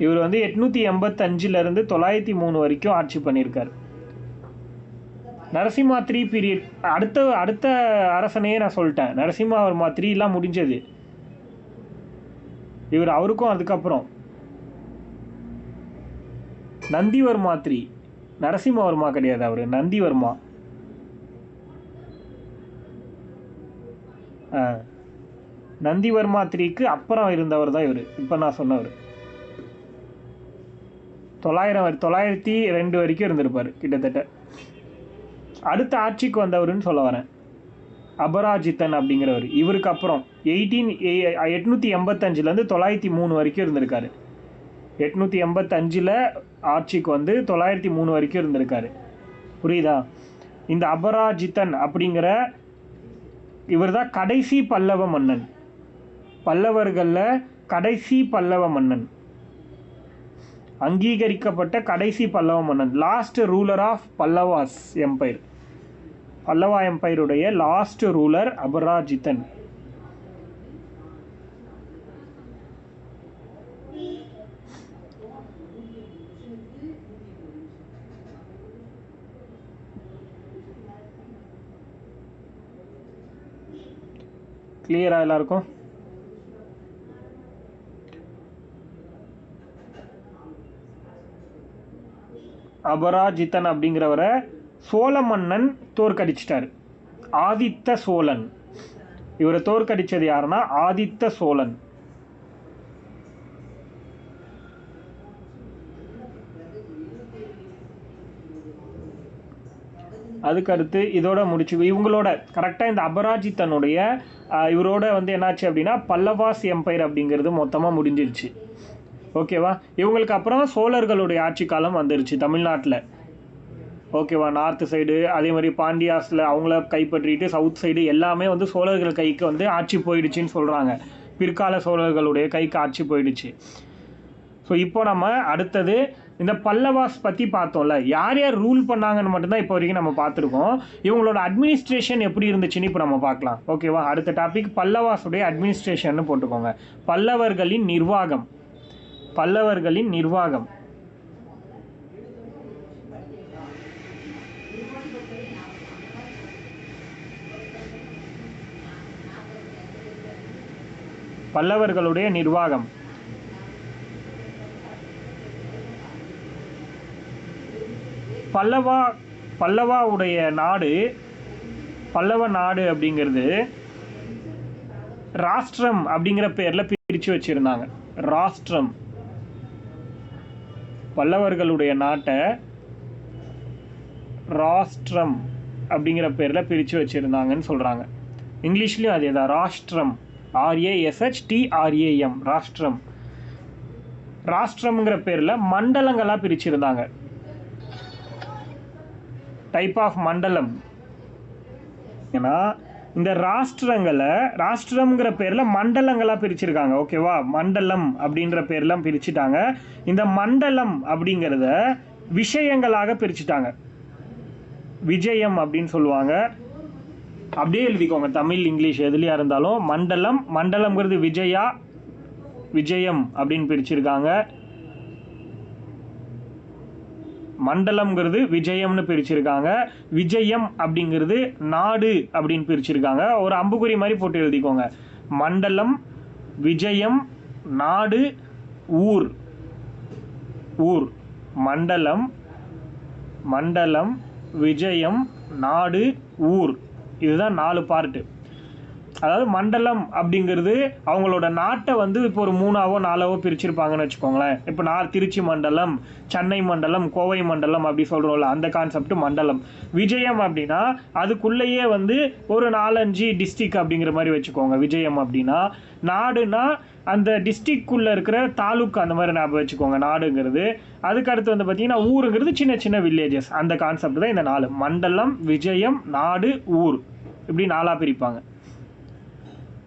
இவர் வந்து 885 903 வரைக்கும் ஆட்சி பண்ணியிருக்கார். நரசிம்மா 3 பீரியட். அடுத்த அரசனையே நான் சொல்லிட்டேன். நரசிம்மவர்மா 3 முடிஞ்சது. அவருக்கும் அதுக்கப்புறம் நந்திவர்மா 3. நரசிம்மவர்மா கிடையாது, அவர் நந்திவர்மா. நந்திவர்மா 3க்கு அப்புறம் இருந்தவர் தான் இவர். இப்போ நான் சொன்னவர் 902 வரைக்கும் இருந்திருப்பார் கிட்டத்தட்ட. அடுத்த ஆட்சிக்கு வந்தவருன்னு சொல்ல வரேன் அபராஜித்தன் அப்படிங்கிறவர். இவருக்கு அப்புறம் 885 903 வரைக்கும் இருந்திருக்காரு. 885 ஆட்சிக்கு வந்து 903 வரைக்கும் இருந்திருக்காரு. புரியுதா? இந்த அபராஜித்தன் அப்படிங்கிற இவர் தான் கடைசி பல்லவ மன்னன். பல்லவர்களில் கடைசி பல்லவ மன்னன், அங்கீகரிக்கப்பட்ட கடைசி பல்லவ மன்னன், last ruler of Pallavas empire. Pallava எம்பையருடைய லாஸ்ட் ரூலர் அபராஜித்தன். கிளியரா எல்லாருக்கும்? அபராஜித்தன் அப்படிங்கிறவரை சோழ மன்னன் தோற்கடிச்சிட்டார். ஆதித்த சோழன். இவரை தோற்கடிச்சது யாருன்னா ஆதித்த சோழன். அதுக்கடுத்து இதோட முடிச்சு இவங்களோட கரெக்டாக இந்த அபராஜித்தனுடைய இவரோட வந்து என்னாச்சு அப்படின்னா பல்லவாஸ் எம்பையர் அப்படிங்கிறது மொத்தமாக முடிஞ்சிருச்சு. ஓகேவா? இவங்களுக்கு அப்புறம் சோழர்களுடைய ஆட்சி காலம் வந்துருச்சு தமிழ்நாட்டில். ஓகேவா? நார்த்து சைடு அதே மாதிரி பாண்டியாஸில் அவங்கள கைப்பற்றிட்டு சவுத் சைடு எல்லாமே வந்து சோழர்கள் கைக்கு வந்து ஆட்சி போயிடுச்சுன்னு சொல்கிறாங்க. பிற்கால சோழர்களுடைய கைக்கு ஆட்சி போயிடுச்சு. ஸோ இப்போ நம்ம அடுத்தது இந்த பல்லவாஸ் பற்றி பார்த்தோம்ல, யார் யார் ரூல் பண்ணாங்கன்னு மட்டும்தான் இப்போ வரைக்கும் நம்ம பார்த்துருக்கோம். இவங்களோட அட்மினிஸ்ட்ரேஷன் எப்படி இருந்துச்சுன்னு இப்போ நம்ம பார்க்கலாம். ஓகேவா? அடுத்த டாபிக் பல்லவாஸுடைய அட்மினிஸ்ட்ரேஷன் போட்டுக்கோங்க. பல்லவர்களின் நிர்வாகம். பல்லவர்களின் நிர்வாகம். பல்லவர்களுடைய நிர்வாகம். பல்லவாவுடைய நாடு, பல்லவ நாடு அப்படிங்கிறது ராஷ்டிரம் அப்படிங்கிற பேர்ல பிரிச்சு வச்சிருந்தாங்க. ராஷ்டிரம். பல்லவர்களுடைய நாட்டை ராஷ்டிரம் அப்படிங்கிற பேர்ல பிரிச்சு வச்சிருந்தாங்கன்னு சொல்றாங்க. இங்கிலீஷ்லயும் அதே தான், ராஷ்டிரம். RASHTRAM, ராஷ்டிரம். ராஷ்டிரம்ங்கிற பேர்ல மண்டலங்களா பிரிச்சிருந்தாங்க. டைப் ஆஃப் மண்டலம். ஏன்னா இந்த ராஷ்டிரம்ங்கிற பேர்ல மண்டலங்களா பிரிச்சிருக்காங்க. ஓகேவா? மண்டலம் அப்படின்ற பேர்லாம் பிரிச்சுட்டாங்க. இந்த மண்டலம் அப்படிங்கிறத விஷயங்களாக பிரிச்சுட்டாங்க. விஜயம் அப்படின்னு சொல்லுவாங்க. அப்படியே எழுதிக்கோங்க, தமிழ் இங்கிலீஷ் எதுலையா இருந்தாலும். மண்டலம்ங்கிறது விஜயம் அப்படின்னு பிரிச்சிருக்காங்க. மண்டலம்ங்கிறது விஜயம்னு பிரிச்சிருக்காங்க. விஜயம் அப்படிங்கிறது நாடு அப்படின்னு பிரிச்சிருக்காங்க. ஒரு அம்புக்குறி மாதிரி போட்டு எழுதிக்கோங்க. மண்டலம், விஜயம், நாடு, ஊர். மண்டலம், விஜயம், நாடு, ஊர். இதுதான் 4 பார்ட்டு. அதாவது மண்டலம் அப்படிங்கிறது அவங்களோட நாட்டை வந்து இப்போ ஒரு 3ஆவோ 4ஆவோ பிரிச்சிருப்பாங்கன்னு வச்சுக்கோங்களேன். இப்போ திருச்சி மண்டலம், சென்னை மண்டலம், கோவை மண்டலம் அப்படி சொல்கிறோம்ல, அந்த கான்செப்ட் மண்டலம். விஜயம் அப்படின்னா அதுக்குள்ளேயே வந்து ஒரு 4-5 டிஸ்ட்ரிக்ட் அப்படிங்கிற மாதிரி வச்சுக்கோங்க. விஜயம் அப்படின்னா நாடுனா அந்த டிஸ்ட்ரிக்ட்குள்ளே இருக்கிற தாலுக்கு அந்த மாதிரி ஞாபகம் வச்சுக்கோங்க நாடுங்கிறது. அதுக்கடுத்து வந்து பார்த்தீங்கன்னா ஊருங்கிறது சின்ன சின்ன வில்லேஜஸ். அந்த கான்செப்ட் தான் இந்த 4. மண்டலம், விஜயம், நாடு, ஊர், இப்படி 4ஆக பிரிப்பாங்க.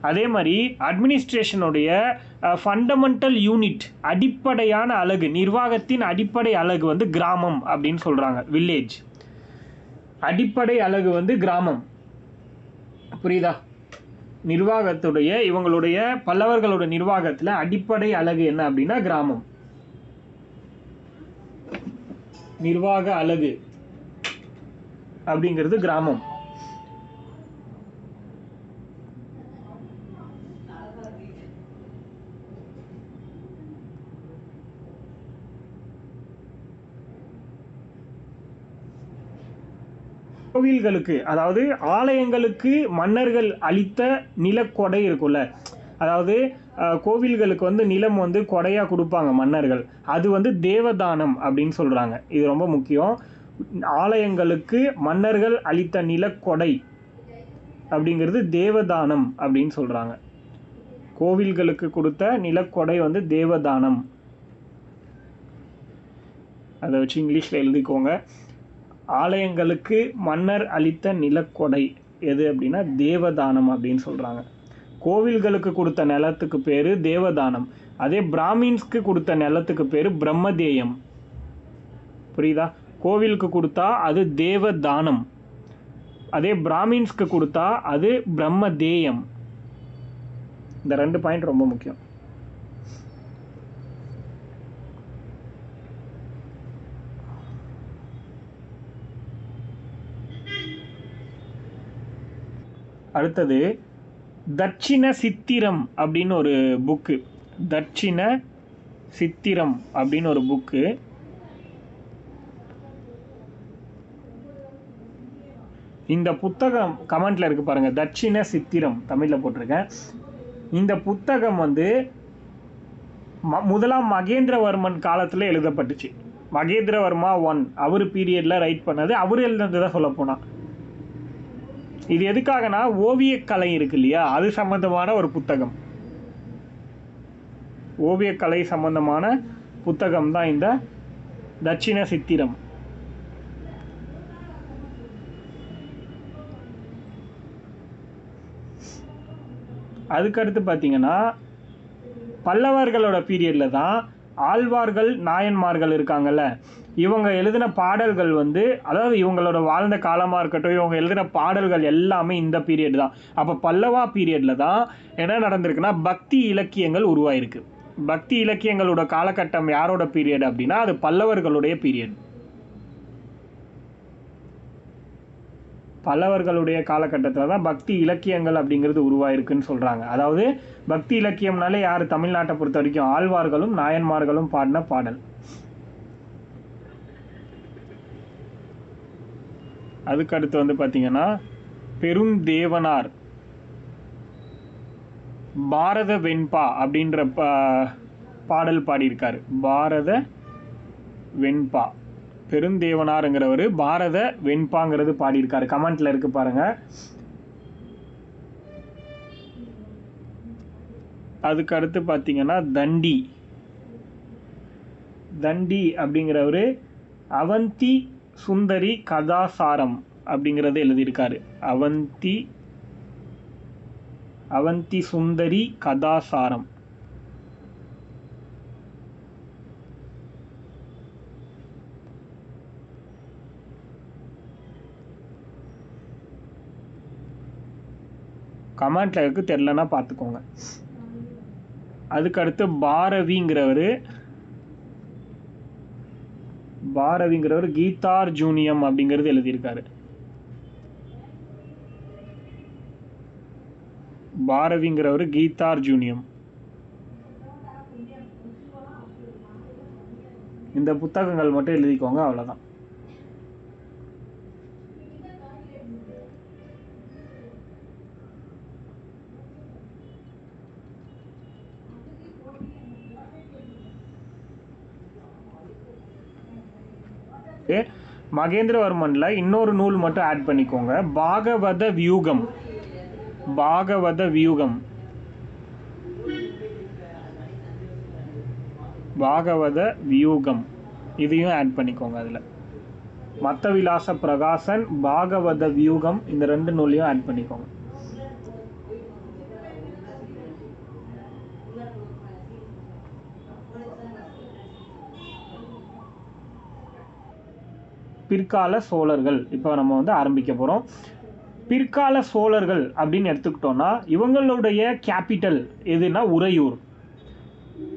அதே மாதிரி அட்மினிஸ்ட்ரேஷனுடைய ஃபண்டமெண்டல் யூனிட், அடிப்படையான அலகு, நிர்வாகத்தின் அடிப்படை அலகு வந்து கிராமம் அப்படின்னு சொல்கிறாங்க. வில்லேஜ். அடிப்படை அலகு வந்து கிராமம். புரியுதா? நிர்வாகத்துடைய இவங்களுடைய பல்லவர்களோட நிர்வாகத்தில் அடிப்படை அலகு என்ன அப்படின்னா கிராமம். நிர்வாக அலகு அப்படிங்கிறது கிராமம். கோவில்களுக்கு, அதாவது ஆலயங்களுக்கு மன்னர்கள் அளித்த நிலக்கொடை இருக்குல்ல, அதாவது கோவில்களுக்கு வந்து நிலம் வந்து கொடையாக கொடுப்பாங்க மன்னர்கள், அது வந்து தேவதானம் அப்படின்னு சொல்கிறாங்க. இது ரொம்ப முக்கியம். ஆலயங்களுக்கு மன்னர்கள் அளித்த நிலக்கொடை அப்படிங்கிறது தேவதானம் அப்படின்னு சொல்கிறாங்க. கோவில்களுக்கு கொடுத்த நிலக்கொடை வந்து தேவதானம். அதை வச்சு இங்கிலீஷில் எழுதிக்கோங்க. ஆலயங்களுக்கு மன்னர் அளித்த நிலக்கொடை எது அப்படின்னா தேவதானம் அப்படின்னு சொல்கிறாங்க. கோவில்களுக்கு கொடுத்த நிலத்துக்கு பேர் தேவதானம். அதே பிராமின்ஸ்க்கு கொடுத்த நிலத்துக்கு பேர் பிரம்மதேயம். புரியுதா? கோவிலுக்கு கொடுத்தா அது தேவதானம், அதே பிராமின்ஸ்க்கு கொடுத்தா அது பிரம்மதேயம். இந்த 2 பாயிண்ட் ரொம்ப முக்கியம். அடுத்தது தட்சிண சித்திரம் அப்படின்னு ஒரு புக்கு. தட்சிண சித்திரம் அப்படின்னு ஒரு புக்கு. இந்த புத்தகம் கமெண்ட்ல இருக்கு பாருங்க, தட்சிண சித்திரம் தமிழில் போட்டிருக்கேன். இந்த புத்தகம் வந்து முதலாம் மகேந்திரவர்மன் காலத்தில் எழுதப்பட்டுச்சு. மகேந்திரவர்மா 1 அவர் பீரியடில் ரைட் பண்ணது, அவர் எழுதுனது தான் சொல்ல போனால். இது எதுக்காகனா ஓவியக்கலை இருக்கு இல்லையா, அது சம்பந்தமான ஒரு புத்தகம். ஓவியக்கலை சம்பந்தமான புத்தகம் தான் இந்த தட்சிண சித்திரம். அதுக்கடுத்து பார்த்தீங்கன்னா பல்லவர்களோட பீரியடில் தான் ஆழ்வார்கள் நாயன்மார்கள் இருக்காங்கல்ல, இவங்க எழுதின பாடல்கள் வந்து, அதாவது இவங்களோட வாழ்ந்த காலமாக இருக்கட்டும், இவங்க எழுதின பாடல்கள் எல்லாமே இந்த பீரியட் தான். அப்போ பல்லவா பீரியடில் தான் என்ன நடந்திருக்குன்னா பக்தி இலக்கியங்கள் உருவாயிருக்கு. பக்தி இலக்கியங்களோட காலகட்டம் யாரோட பீரியட் அப்படின்னா அது பல்லவர்களுடைய பீரியட். பல்லவர்களுடைய காலகட்டத்தில் தான் பக்தி இலக்கியங்கள் அப்படிங்கிறது உருவாயிருக்குன்னு சொல்கிறாங்க. அதாவது பக்தி இலக்கியம்னாலே யார், தமிழ்நாட்டை பொறுத்த வரைக்கும் ஆழ்வார்களும் நாயன்மார்களும் பாடின பாடல். அதுக்கடுத்து வந்து பார்த்தீங்கன்னா பெருந்தேவனார் பாரத வெண்பா அப்படின்ற பாடல் பாடியிருக்காரு. பாரத வெண்பா பெருந்தேவனாருங்கிறவர் பாரத வெண்பாங்கிறது பாடியிருக்காரு. கமெண்ட்ல இருக்கு பாருங்க. அதுக்கு அடுத்து பார்த்தீங்கன்னா தண்டி. தண்டி அப்படிங்கிறவர் அவந்தி சுந்தரி கதாசாரம் அப்படிங்கிறத எழுதியிருக்காரு. அவந்தி சுந்தரி கதாசாரம். கமெண்ட்ல இருக்கு, தெரிலனா பார்த்துக்கோங்க. அதுக்கடுத்து பாரவிங்கிறவர் கீதார்ஜுனியம் அப்படிங்கிறது எழுதியிருக்காரு. பாரவிங்கிறவர் கீதார்ஜுனியம். இந்த புத்தகங்கள் மட்டும் எழுதிக்கோங்க, அவ்வளோதான். மகேந்திரவர்மன்ல இன்னொரு நூல் மட்டும் ஆட் பண்ணிக்கோங்க, பாகவத வியூகம். பாகவத வியூகம், பாகவத வியூகம் இதையும் ஆட் பண்ணிக்கோங்க. அதில் மத்த விலாச பிரகாசன், பாகவத வியூகம், இந்த 2 நூலையும் ஆட் பண்ணிக்கோங்க. பிற்கால சோழர்கள் இப்போ நம்ம வந்து ஆரம்பிக்க போகிறோம். பிற்கால சோழர்கள் அப்படின்னு எடுத்துக்கிட்டோம்னா இவங்களுடைய கேபிட்டல் எதுனா உறையூர்.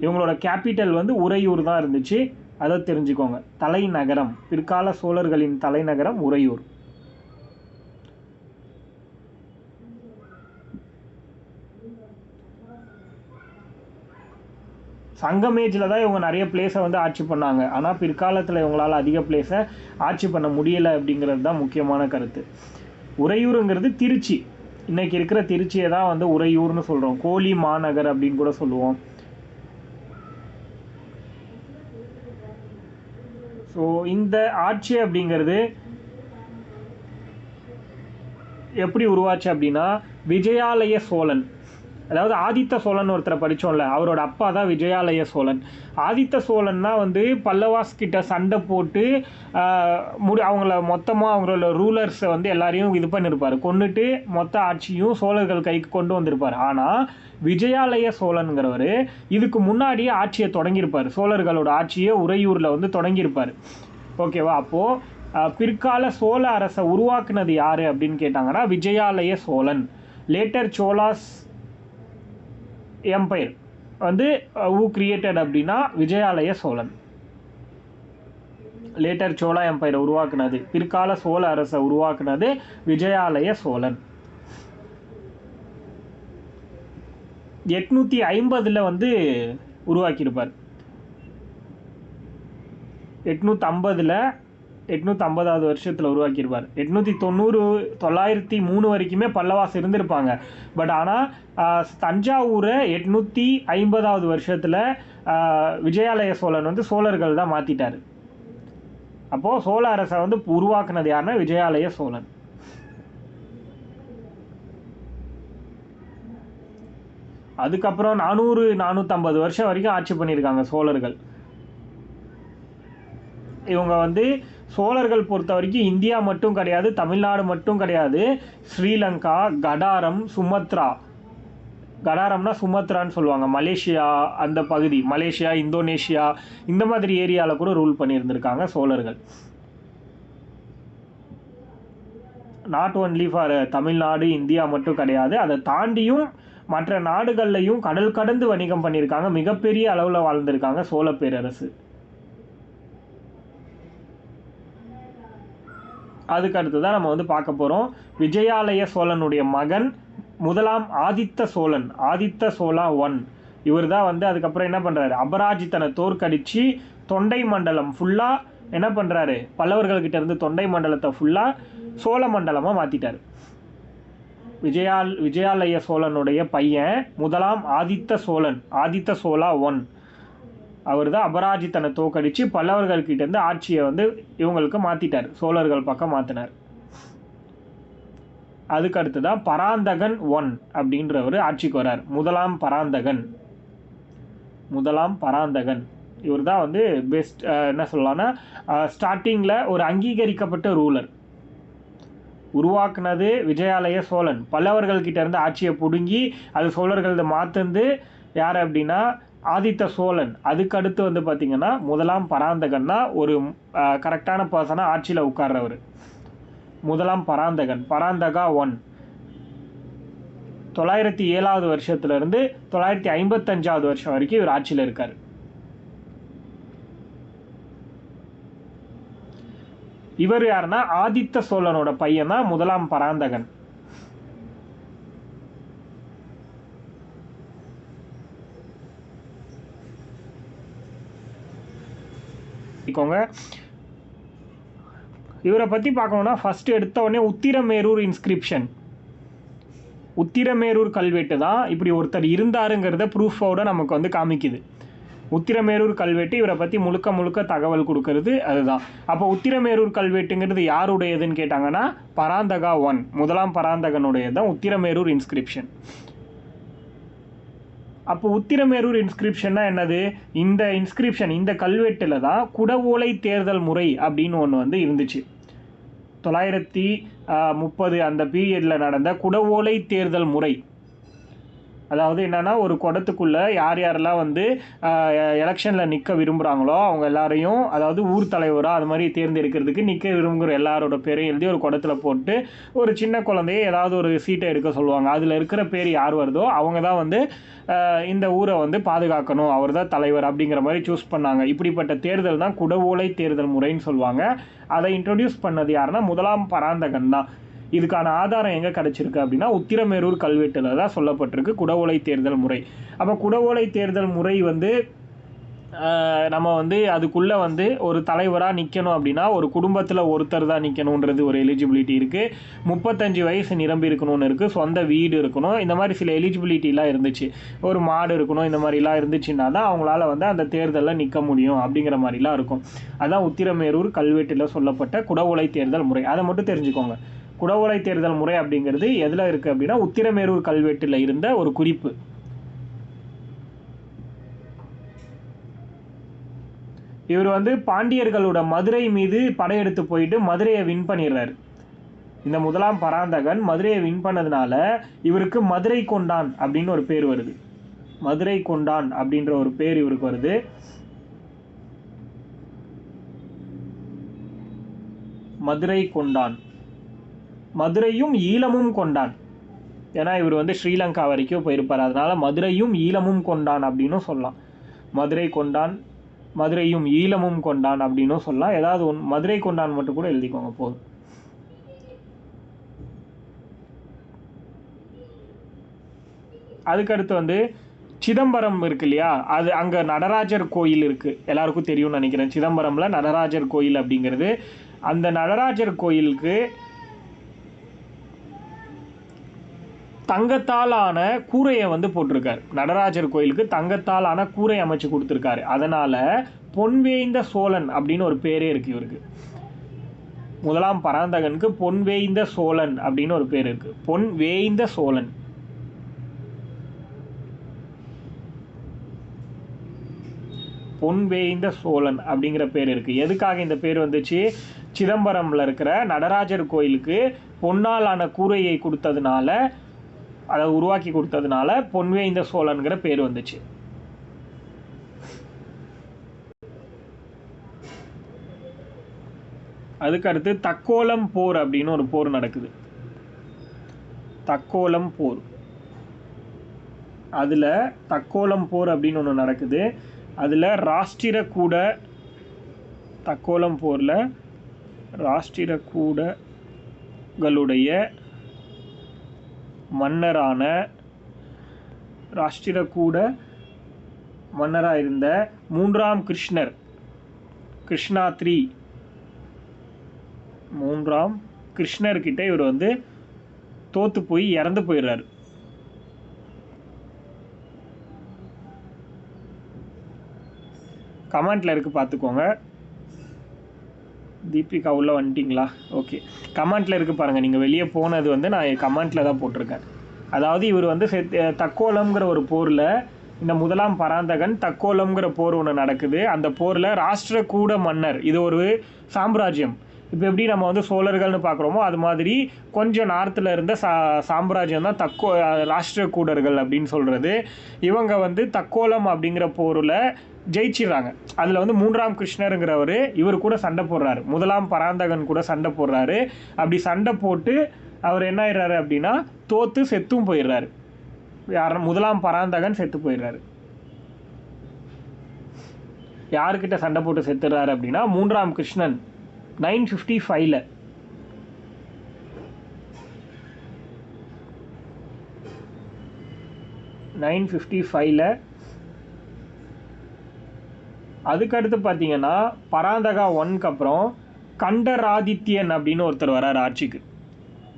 இவங்களோட கேபிட்டல் வந்து உறையூர் தான் இருந்துச்சு, அதை தெரிஞ்சுக்கோங்க. தலைநகரம், பிற்கால சோழர்களின் தலைநகரம் உறையூர். சங்கமேஜில் தான் இவங்க நிறைய பிளேஸை வந்து ஆட்சி பண்ணாங்க. ஆனால் பிற்காலத்தில் இவங்களால் அதிக பிளேஸை ஆட்சி பண்ண முடியலை அப்படிங்கிறது தான் முக்கியமான கருத்து. உறையூருங்கிறது திருச்சி, இன்னைக்கு இருக்கிற திருச்சியை தான் வந்து உறையூர்னு சொல்கிறோம். கோலி மாநகர் அப்படின்னு கூட சொல்லுவோம். ஸோ இந்த ஆட்சி அப்படிங்கிறது எப்படி உருவாச்சு அப்படின்னா விஜயாலய சோழன், அதாவது ஆதித்த சோழன் ஒருத்தரை படித்தோம்ல, அவரோட அப்பா தான் விஜயாலய சோழன். ஆதித்த சோழன்னா வந்து பல்லவாஸ் கிட்ட சண்டை போட்டு அவங்கள மொத்தமாக அவங்களோட ரூலர்ஸை வந்து எல்லாரையும் இது பண்ணியிருப்பார், கொண்டுட்டு மொத்த ஆட்சியும் சோழர்கள் கைக்கு கொண்டு வந்திருப்பார். ஆனால் விஜயாலய சோழனுங்கிறவர் இதுக்கு முன்னாடியே ஆட்சியை தொடங்கியிருப்பார், சோழர்களோட ஆட்சியை உறையூரில் வந்து தொடங்கியிருப்பார். ஓகேவா? அப்போது பிற்கால சோழ அரசை உருவாக்குனது யார் அப்படின்னு கேட்டாங்கன்னா விஜயாலய சோழன். லேட்டர் சோலாஸ் எம்பையர் வந்து ஹூ கிரியேட்டட் அப்படின்னா விஜயாலய சோழன். லேட்டர் சோழா எம்பையரை உருவாக்குனது, பிற்கால சோழ அரசை உருவாக்குனது விஜயாலய சோழன். 850 வந்து உருவாக்கியிருப்பார். 850வது வருஷத்தில் உருவாக்கியிருப்பார். 890 903 வரைக்குமே பல்லவாஸ் இருந்திருப்பாங்க. பட் ஆனால் தஞ்சாவூரை 850வது வருஷத்தில் விஜயாலய சோழன் வந்து சோழர்கள் தான் மாற்றிட்டார். அப்போது சோழ அரசை வந்து உருவாக்குனது யாருன்னா விஜயாலய சோழன். அதுக்கப்புறம் 400-450 வருஷம் வரைக்கும் ஆட்சி பண்ணியிருக்காங்க சோழர்கள். இவங்க வந்து சோழர்கள் பொறுத்த வரைக்கும் இந்தியா மட்டும் கிடையாது, தமிழ்நாடு மட்டும் கிடையாது, ஸ்ரீலங்கா, கடாரம், சுமத்ரா, கடாரம்னா சுமத்ரான்னு சொல்லுவாங்க, மலேசியா அந்த பகுதி, மலேசியா, இந்தோனேஷியா இந்த மாதிரி ஏரியாவில் கூட ரூல் பண்ணியிருந்திருக்காங்க சோழர்கள். Not only for Tamil Nadu India மட்டும் கிடையாது, அதை தாண்டியும் மற்ற நாடுகள்லையும் கடல் கடந்து வணிகம் பண்ணியிருக்காங்க. மிகப்பெரிய அளவில் வாழ்ந்திருக்காங்க சோழ பேரரசு. அதுக்கு அடுத்து தான் நம்ம வந்து பார்க்க போகிறோம் விஜயாலய சோழனுடைய மகன் முதலாம் ஆதித்த சோழன், ஆதித்த சோழா 1. இவர் தான் வந்து அதுக்கப்புறம் என்ன பண்ணுறாரு, அபராஜித்தனை தோற்கடித்து தொண்டை மண்டலம் ஃபுல்லாக என்ன பண்ணுறாரு, பல்லவர்கள்கிட்ட இருந்து தொண்டை மண்டலத்தை ஃபுல்லாக சோழ மண்டலமாக மாற்றிட்டார். விஜயாலய சோழனுடைய பையன் முதலாம் ஆதித்த சோழன், ஆதித்த சோழா 1. அவர் தான் அபராஜித்தனை தோக்கடித்து பல்லவர்கள்கிட்டேருந்து ஆட்சியை வந்து இவங்களுக்கு மாற்றிட்டார், சோழர்கள் பக்கம் மாற்றினார். அதுக்கு அடுத்து தான் பராந்தகன் 1 அப்படின்றவர் ஆட்சிக்கு வரார். முதலாம் பராந்தகன் இவர் தான் வந்து பெஸ்ட் என்ன சொல்லலாம்னா ஸ்டார்டிங்கில் ஒரு அங்கீகரிக்கப்பட்ட ரூலர். உருவாக்குனது விஜயாலய சோழன், பல்லவர்கள்கிட்ட இருந்து ஆட்சியை பிடுங்கி அது சோழர்களது மாற்றுந்து யார் அப்படின்னா ஆதித்த சோழன். அதுக்கடுத்து வந்து பார்த்திங்கன்னா முதலாம் பராந்தகன்னா ஒரு கரெக்டான பர்சனாக ஆட்சியில் உட்கார்றவர். முதலாம் பராந்தகன், பராந்தகா 1. 907 வருஷத்துலேருந்து 955 வருஷம் வரைக்கும் இவர் ஆட்சியில் இருக்கார். இவர் யாருன்னா ஆதித்த சோழனோட பையன் தான் முதலாம் பராந்தகன். இவரை பற்றி பார்க்கணும்னா ஃபர்ஸ்ட் எடுத்த உடனே உத்திரமேரூர் இன்ஸ்கிரிப்ஷன், உத்திரமேரூர் கல்வெட்டு தான் இப்படி ஒருத்தர் இருந்தாருங்கிறத ப்ரூஃபோட நமக்கு வந்து காமிக்குது. உத்திரமேரூர் கல்வெட்டு இவரை பற்றி முழுக்க தகவல் கொடுக்கறது அதுதான். அப்போ உத்திரமேரூர் கல்வெட்டுங்கிறது யாருடையதுன்னு கேட்டாங்கன்னா பராந்தகா 1, முதலாம் பராந்தகனுடையது தான் உத்திரமேரூர் இன்ஸ்கிரிப்ஷன். அப்போ உத்திரமேரூர் இன்ஸ்கிரிப்ஷன்னா என்னது, இந்த இன்ஸ்கிரிப்ஷன் இந்த கல்வெட்டில் தான் குடவோலை தேர்தல் முறை அப்படின்னு ஒன்று வந்து இருந்துச்சு. 930 அந்த பீரியடில் நடந்த குடவோலை தேர்தல் முறை. அதாவது என்னென்னா ஒரு குடத்துக்குள்ளே யாரெல்லாம் வந்து எலெக்ஷனில் நிற்க விரும்புகிறாங்களோ அவங்க எல்லாரையும், அதாவது ஊர் தலைவராக அது மாதிரி தேர்ந்தெடுக்கிறதுக்கு நிற்க விரும்புகிற எல்லாரோட பேரையும் எழுதி ஒரு குடத்தில் போட்டு ஒரு சின்ன குழந்தைய ஏதாவது ஒரு சீட்டை எடுக்க சொல்லுவாங்க. அதில் இருக்கிற பேர் யார் வருதோ அவங்க தான் வந்து இந்த ஊரை வந்து பாதுகாக்கணும், அவர் தான் தலைவர் அப்படிங்கிற மாதிரி சூஸ் பண்ணாங்க. இப்படிப்பட்ட தேர்தல் தான் குடவோலை தேர்தல் முறைன்னு சொல்லுவாங்க. அதை இன்ட்ரடியூஸ் பண்ணது யாருன்னா முதலாம் பராந்தகன் தான். இதுக்கான ஆதாரம் எங்கே கிடச்சிருக்கு அப்படின்னா உத்திரமேரூர் கல்வெட்டில் தான் சொல்லப்பட்டிருக்கு குடவோலை தேர்தல் முறை. அப்போ குடவோலை தேர்தல் முறை வந்து நம்ம வந்து அதுக்குள்ளே வந்து ஒரு தலைவராக நிற்கணும் அப்படின்னா ஒரு குடும்பத்தில் ஒருத்தர் தான் நிற்கணுன்றது ஒரு எலிஜிபிலிட்டி இருக்குது. 35 வயசு நிரம்பி இருக்கணும்னு இருக்குது, சொந்த வீடு இருக்கணும், இந்த மாதிரி சில எலிஜிபிலிட்டிலாம் இருந்துச்சு. ஒரு மாடு இருக்கணும், இந்த மாதிரிலாம் இருந்துச்சுன்னா தான் அவங்களால வந்து அந்த தேர்தலில் நிற்க முடியும் அப்படிங்கிற மாதிரிலாம் இருக்கும். அதுதான் உத்திரமேரூர் கல்வெட்டில் சொல்லப்பட்ட குடவோலை தேர்தல் முறை. அதை மட்டும் தெரிஞ்சுக்கோங்க. குடவோலை தேர்தல் முறை அப்படிங்கிறது எதில் இருக்குது அப்படின்னா உத்திரமேரூர் கல்வெட்டில் இருந்த ஒரு குறிப்பு. இவர் வந்து பாண்டியர்களோட மதுரை மீது படையெடுத்து போயிட்டு மதுரையை வின் பண்ணிடுறாரு. இந்த முதலாம் பராந்தகன் மதுரையை வின் பண்ணதுனால இவருக்கு மதுரை கொண்டான் அப்படின்னு ஒரு பேர் வருது. மதுரை கொண்டான் அப்படின்ற ஒரு பேர் இவருக்கு வருது. மதுரை கொண்டான், மதுரையும் ஈழமும் கொண்டான். ஏன்னா இவர் வந்து ஸ்ரீலங்கா வரைக்கும் போயிருப்பார், அதனால மதுரையும் ஈழமும் கொண்டான் அப்படின்னும் சொல்லலாம். மதுரை கொண்டான், மதுரையும் ஈழமும் கொண்டான் அப்படின்னும் சொல்லலாம். ஏதாவது ஒன்று மதுரை கொண்டான் மட்டும் கூட எழுதிக்கோங்க போதும். அதுக்கடுத்து வந்து சிதம்பரம் இருக்கு இல்லையா, அது அங்கே நடராஜர் கோயில் இருக்குது, எல்லாருக்கும் தெரியும்னு நினைக்கிறேன். சிதம்பரமில் நடராஜர் கோயில் அப்படிங்கிறது, அந்த நடராஜர் கோயிலுக்கு தங்கத்தாலான கூரையை வந்து போட்டிருக்காரு. நடராஜர் கோயிலுக்கு தங்கத்தாலான கூரை அமைச்சு கொடுத்துருக்காரு. அதனால் பொன்வேய்ந்த சோழன் அப்படின்னு ஒரு பேரே இருக்குது இவருக்கு. முதலாம் பராந்தகனுக்கு பொன்வேய்ந்த சோழன் அப்படின்னு ஒரு பேர் இருக்குது. பொன்வேய்ந்த சோழன். பொன்வேய்ந்த சோழன் அப்படிங்கிற பேர் இருக்குது. எதுக்காக இந்த பேர் வந்துச்சு? சிதம்பரமில் இருக்கிற நடராஜர் கோயிலுக்கு பொன்னாலான கூரையை கொடுத்ததுனால, அதை உருவாக்கி கொடுத்ததுனால பொன்வேய்ந்த சோழன்கிற பேர் வந்துச்சு. அதுக்கடுத்து தக்கோலம் போர் அப்படின்னு ஒரு போர் நடக்குது. தக்கோலம் போர். அதில் தக்கோலம் போர் அப்படின்னு ஒன்று நடக்குது. அதில் ராஷ்டிரகூட, தக்கோலம் போரில் ராஷ்டிரகூடகளுடைய மன்னரான, ராஷ்டிரகூட மன்னராக இருந்த 3ஆம் கிருஷ்ணர், கிருஷ்ணா 3, 3ஆம் கிருஷ்ணர்கிட்ட இவர் வந்து தோற்று போய் இறந்து போயிடுறாரு. கமெண்ட்டில் இருக்குது பார்த்துக்கோங்க. தீபிகா உள்ளே வந்துட்டிங்களா? ஓகே, கமெண்ட்டில் இருக்குது பாருங்கள். நீங்கள் வெளியே போனது வந்து நான் கமெண்ட்டில் தான் போட்டிருக்கேன். அதாவது இவர் வந்து தக்கோலம்ங்கிற ஒரு போரில், இந்த முதலாம் பராந்தகன் தக்கோலம்ங்கிற போர் ஒன்று நடக்குது. அந்த போரில் ராஷ்டிரகூட மன்னர், இது ஒரு சாம்ராஜ்யம். இப்போ எப்படி நம்ம வந்து சோழர்கள்னு பார்க்குறோமோ அது மாதிரி கொஞ்சம் நார்த்தில் இருந்த சாம்ராஜ்யம் தான் ராஷ்டிரகூடர்கள் அப்படின்னு சொல்கிறது. இவங்க வந்து தக்கோலம் அப்படிங்கிற போரில் ஜெயிச்சிடுறாங்க. அதில் வந்து 3ஆம் கிருஷ்ணருங்கிறவர் இவர் கூட சண்டை போடுறாரு, முதலாம் பராந்தகன் கூட சண்டை போடுறாரு. அப்படி சண்டை போட்டு அவர் என்ன ஆயிடுறாரு அப்படின்னா தோற்று செத்தும் போயிடுறாரு. முதலாம் பராந்தகன் செத்து போயிடுறாரு. யாருக்கிட்ட சண்டை போட்டு செத்துடுறாரு அப்படின்னா 3ஆம் கிருஷ்ணன் 955. 955 அதுக்கடுத்து பார்த்தீங்கன்னா பராந்தகா 1க்கு அப்புறம் கண்டராதித்யன் அப்படின்னு ஒருத்தர் வராரு ஆட்சிக்கு.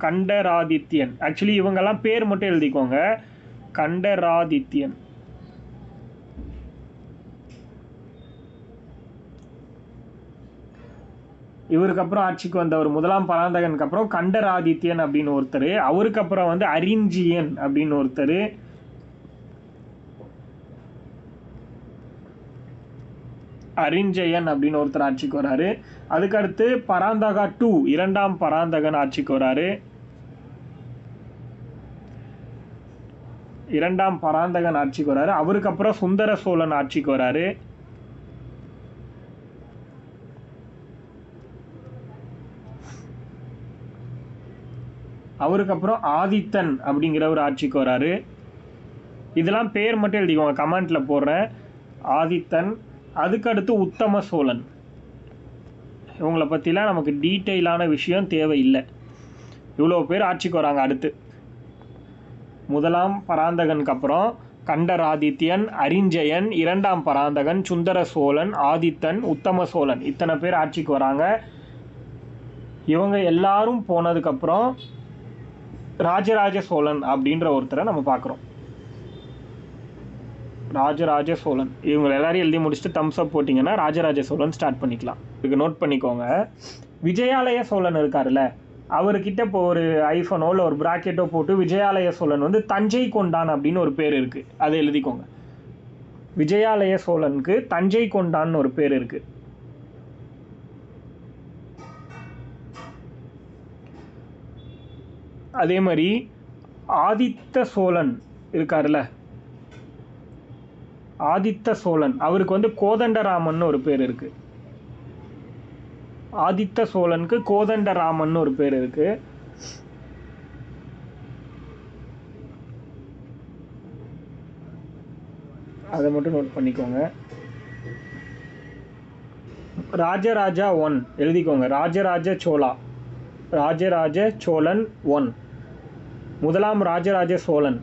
கண்டராதித்யன், ஆக்சுவலி இவங்கெல்லாம் பேர் மட்டும் எழுதிக்கோங்க. கண்டராதித்யன். இவருக்கு அப்புறம் ஆட்சிக்கு வந்தவர் முதலாம் பராந்தகனுக்கு அப்புறம் கண்டராதித்யன் அப்படின்னு ஒருத்தர். அவருக்கு அப்புறம் வந்து அரிஞ்சியன் அப்படின்னு ஒருத்தர். அரிஞ்சயன் அப்படின்னு ஒருத்தர் ஆட்சிக்கு வராரு. அதுக்கடுத்து பராந்தகா 2, 2ஆம் பராந்தகன் ஆட்சிக்கு வராரு. 2ஆம் பராந்தகன் ஆட்சிக்கு வராரு. அவருக்கு அப்புறம் சுந்தர சோழன் ஆட்சிக்கு வராரு. அவருக்கு அப்புறம் ஆதித்தன் அப்படிங்கிற ஒரு ஆட்சிக்கு வராரு. இதெல்லாம் பேர் மட்டும் எழுதிக்கோங்க, கமெண்ட்டில் போடுறேன். ஆதித்தன். அதுக்கடுத்து உத்தம சோழன். இவங்களை பற்றிலாம் நமக்கு டீட்டெயிலான விஷயம் தேவையில்லை. இவ்வளோ பேர் ஆட்சிக்கு வராங்க. அடுத்து முதலாம் பராந்தகனுக்கு அப்புறம் கண்டராதித்யன், அரிஞ்சயன், 2ஆம் பராந்தகன், சுந்தர சோழன், ஆதித்தன், உத்தம சோழன், இத்தனை பேர் ஆட்சிக்கு வராங்க. இவங்க எல்லாரும் போனதுக்கப்புறம் ராஜராஜ சோழன் அப்படின்ற ஒருத்தரை நம்ம பார்க்குறோம். ராஜராஜ சோழன். இவங்க எல்லாரையும் எழுதி முடிச்சுட்டு தம்ஸ் அப் போட்டிங்கன்னா ராஜராஜ சோழன் ஸ்டார்ட் பண்ணிக்கலாம். இதுக்கு நோட் பண்ணிக்கோங்க. விஜயாலய சோழன் இருக்காருல்ல, அவர்கிட்ட இப்போ ஒரு ஐஃபோனோ இல்லை ஒரு ப்ராக்கெட்டோ போட்டு விஜயாலய சோழன் வந்து தஞ்சை கொண்டான் அப்படின்னு ஒரு பேர் இருக்குது, அதை எழுதிக்கோங்க. விஜயாலய சோழனுக்கு தஞ்சை கொண்டான்னு ஒரு பேர் இருக்குது. அதே மாதிரி ஆதித்த சோழன் இருக்காருல்ல, ஆதித்த சோழன், அவருக்கு வந்து கோதண்டராமன் ஒரு பேர் இருக்கு. ஆதித்த சோழனுக்கு கோதண்டராமன் ஒரு பேர் இருக்கு. அதை மட்டும் நோட் பண்ணிக்கோங்க. ராஜராஜா 1 எழுதிக்கோங்க. ராஜராஜ சோழா, ராஜராஜ சோழன் 1. முதலாம் ராஜராஜ சோழன்,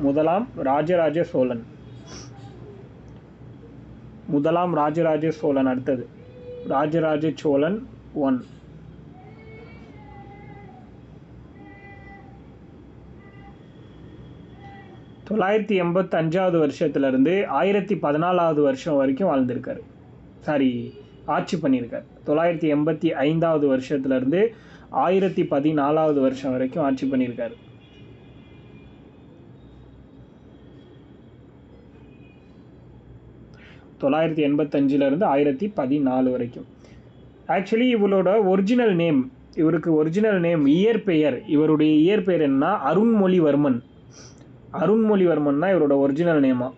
முதலாம் ராஜராஜ சோழன், முதலாம் ராஜராஜ சோழன். அடுத்தது ராஜராஜ சோழன் 1. (985) வருஷத்துலேருந்து 1014 வருஷம் வரைக்கும் வாழ்ந்திருக்காரு. ஆட்சி பண்ணியிருக்கார். 985வது வருஷத்துலேருந்து 1014வது வருஷம் வரைக்கும் ஆட்சி பண்ணியிருக்காரு. தொள்ளாயிரத்தி 1014 வரைக்கும். ஆக்சுவலி இவரோட ஒரிஜினல் நேம், இயற்பெயர், இவருடைய இயற்பெயர் என்ன, அருண்மொழிவர்மன். அருண்மொழிவர்மன் தான் இவரோட ஒரிஜினல் நேமா.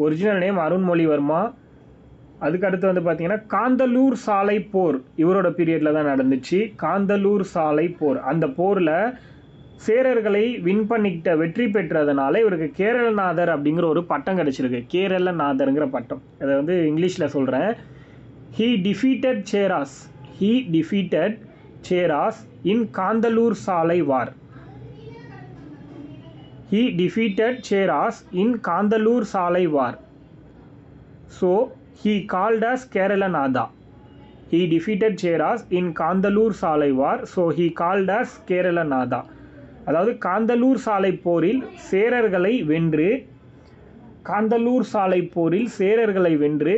Original name Arunmozhivarma. அதுக்கடுத்து வந்து பார்த்தீங்கன்னா காந்தலூர் சாலை போர் இவரோட பீரியடில் தான் நடந்துச்சு. காந்தலூர் சாலை போர், அந்த போரில் சேரர்களை வெற்றி பெற்றதுனால இவருக்கு கேரளநாதர் அப்படிங்கிற ஒரு பட்டம் கிடச்சிருக்கு. கேரளநாதருங்கிற பட்டம். அதை வந்து இங்கிலீஷில் சொல்கிறேன். He defeated Cheras in Kanthalloor சாலை வார். He defeated Cheras in Kanthalloor சாலை வார். So he called as Keralanada. He defeated Cheras in Kanthalloor சாலை வார். So he called as Keralanada. அதாவது காந்தலூர் சாலை போரில் சேரர்களை வென்று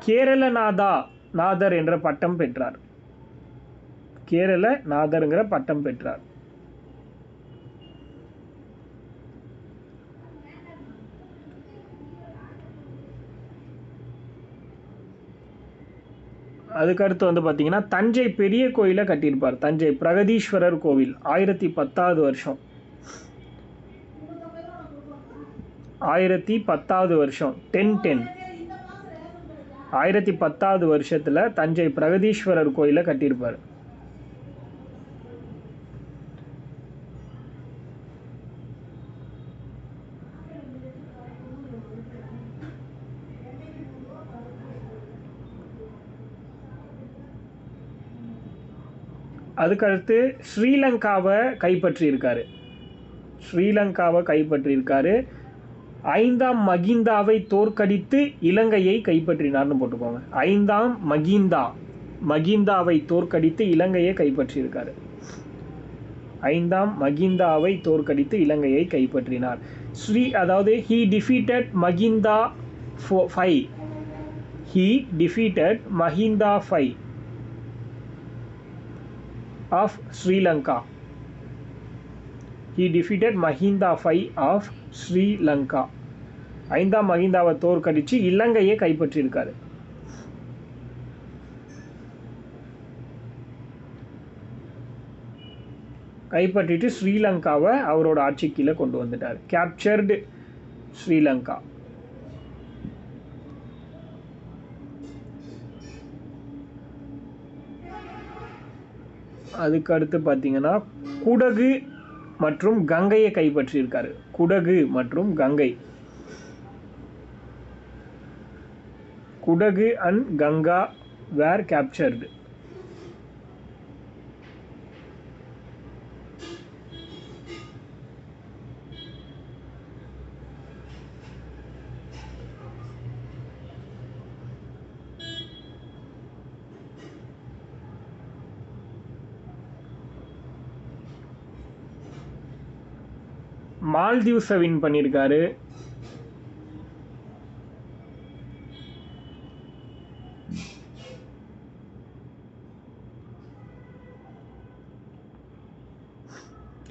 கேரளநாதர் என்ற பட்டம் பெற்றார். கேரளநாதர்ங்கிற பட்டம் பெற்றார். அதுக்கடுத்து வந்து பார்த்தீங்கன்னா தஞ்சை பெரிய கோயிலை கட்டியிருப்பார். தஞ்சை பிரகதீஸ்வரர் கோவில் 1010வது வருஷம். 1010வது வருஷம் 1010. 1010வது வருஷத்தில் தஞ்சை பிரகதீஸ்வரர் கோயிலை கட்டியிருப்பார். அதுக்கடுத்து ஸ்ரீலங்காவை கைப்பற்றியிருக்காரு. 5ஆம் மகிந்தாவை தோற்கடித்து இலங்கையை கைப்பற்றினார்னு போட்டுக்கோங்க. 5ஆம் மகிந்தாவை தோற்கடித்து இலங்கையை கைப்பற்றியிருக்காரு. 5ஆம் மகிந்தாவை தோற்கடித்து இலங்கையை கைப்பற்றினார். அதாவது he defeated Mahinda V. He defeated Mahinda V of Sri Lanka. He defeated Mahinda V of Sri Lanka. 5ஆம் மகிந்தாவை தோற்கடிச்சு இலங்கையை கைப்பற்றியிருக்காரு. கைப்பற்றிட்டு ஸ்ரீலங்காவை அவரோட ஆட்சி கீழே கொண்டு வந்துட்டார். கேப்சர்டு ஸ்ரீலங்கா. அதுக்கு அடுத்து பார்த்தீங்கன்னா குடகு மற்றும் கங்கையை கைப்பற்றியிருக்காரு. குடகு மற்றும் Ganga. Kudagu and Ganga were captured. மால்தீவ்ஸை வின் பண்ணியிருக்காரு.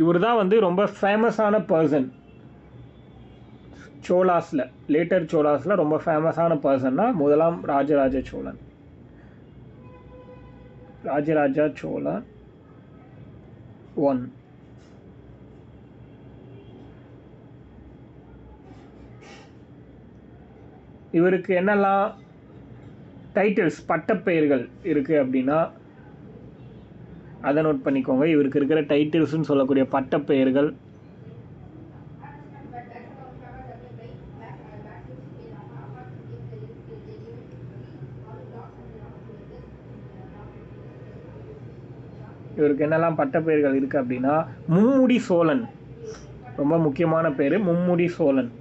இவர் தான் வந்து ரொம்ப ஃபேமஸான பர்சன் சோலாஸில். லேட்டர் சோலாஸில் ரொம்ப ஃபேமஸான பர்சன்னா முதலாம் ராஜராஜ சோழன். ராஜராஜா சோழன் 1. இவருக்கு என்னெல்லாம் டைட்டில்ஸ், பட்டப்பெயர்கள் இருக்குது அப்படின்னா அதை நோட் பண்ணிக்கோங்க. இவருக்கு இருக்கிற டைட்டில்ஸ்னு சொல்லக்கூடிய பட்டப்பெயர்கள்: இவருக்கு என்னெல்லாம் பட்டப்பெயர்கள் இருக்குது அப்படின்னா மும்முடி சோழன், ரொம்ப முக்கியமான பேர் மும்முடி சோழன்.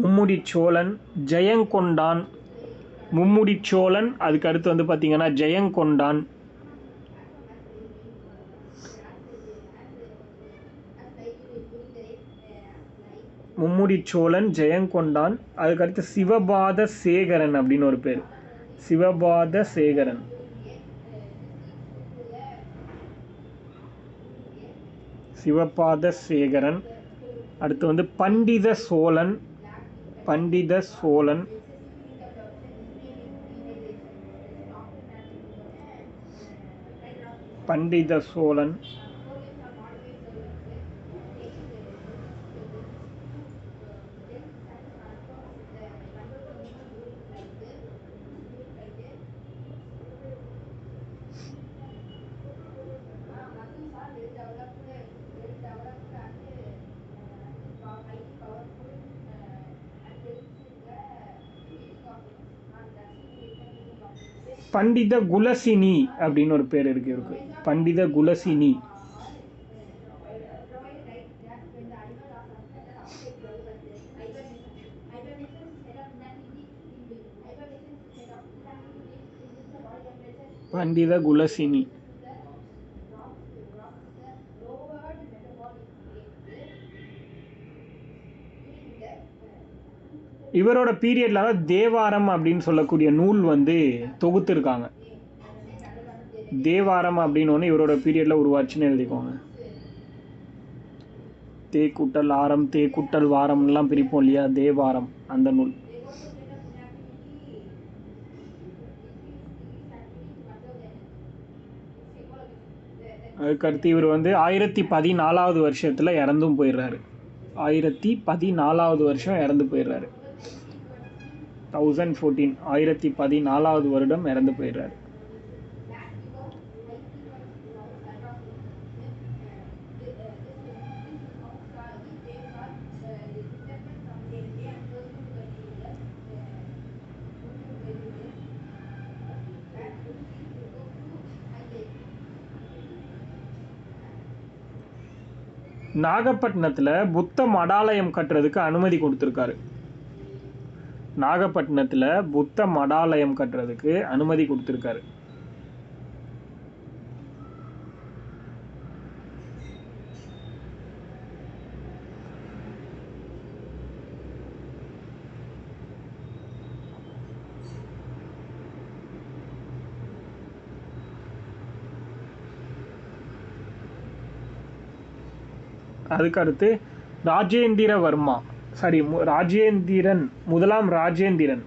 மும்முடிச்சோழன், ஜெயங்கொண்டான். மும்முடிச்சோழன், அதுக்கு அடுத்து வந்து பார்த்திங்கன்னா ஜெயங்கொண்டான். மும்முடிச்சோழன், ஜெயங்கொண்டான். அதுக்கடுத்து சிவபாத சேகரன் அப்படின்னு ஒரு பேர். சிவபாத சேகரன். சிவபாத சேகரன். அடுத்து வந்து பண்டித சோழன். பண்டித சோழன். பண்டித சோழன். பண்டித குலசினி அப்படின்னு ஒரு பேர் இருக்கு. பண்டித குலசினி. பண்டித குலசினி. இவரோட பீரியட்ல தான் தேவாரம் அப்படின்னு சொல்லக்கூடிய நூல் வந்து தொகுத்துருக்காங்க. தேவாரம் அப்படின்னு ஒன்று இவரோட பீரியட்ல உருவாச்சுன்னு எழுதிக்கோங்க. தே கூட்டல் ஆரம், தே கூட்டல் வாரம்லாம் பிரிப்போம் இல்லையா, தேவாரம் அந்த நூல். அதுக்கடுத்து இவர் வந்து 1014 வருஷத்தில் இறந்தும் போயிடுறாரு. 1014 வருஷம் இறந்து போயிடுறாரு. 1014, 1014 வருடம் இறந்து போயிடுறாரு. நாகப்பட்டினத்தில் புத்த மடாலயம் கட்டுறதுக்கு அனுமதி கொடுத்துருக்காரு. நாகப்பட்டினத்தில் புத்த மடாலயம் கட்டுறதுக்கு அனுமதி கொடுத்துருக்காரு. அதுக்கடுத்து ராஜேந்திரவர்மா, ராஜேந்திரன், முதலாம் ராஜேந்திரன்.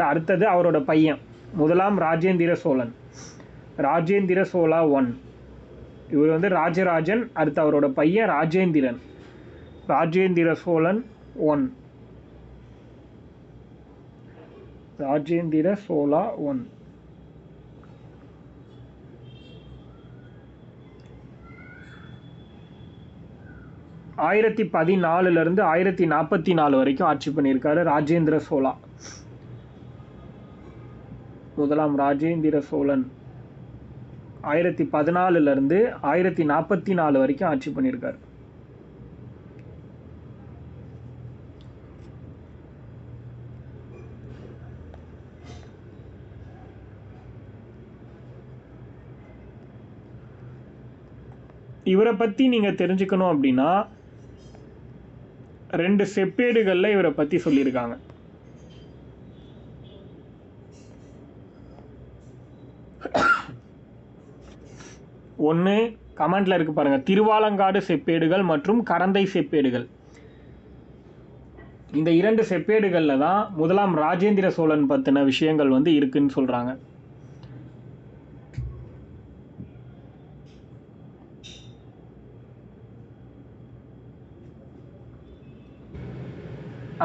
அடுத்தது அவரோட பையன் முதலாம் ராஜேந்திர சோழன். ராஜேந்திர சோழா 1. இவர் வந்து ராஜராஜன். அடுத்து அவரோட பையன் ராஜேந்திரன். ராஜேந்திர சோழன் 1. ராஜேந்திர சோழா 1. ஆயிரத்தி 14 1044 வரைக்கும் ஆட்சி பண்ணியிருக்காரு ராஜேந்திர சோழா. முதலாம் ராஜேந்திர சோழன் 1014 1044 வரைக்கும் ஆட்சி பண்ணியிருக்காரு. இவரை பற்றி நீங்கள் தெரிஞ்சுக்கணும் அப்படின்னா 2 செப்பேடுகளில் இவரை பற்றி சொல்லியிருக்காங்க. ஒன்று கமெண்ட்ல இருக்கு பாருங்க, திருவாலங்காடு செப்பேடுகள் மற்றும் கரந்தை செப்பேடுகள். இந்த 2 செப்பேடுகளில் தான் முதலாம் ராஜேந்திர சோழன் பற்றின விஷயங்கள் வந்து இருக்குன்னு சொல்கிறாங்க.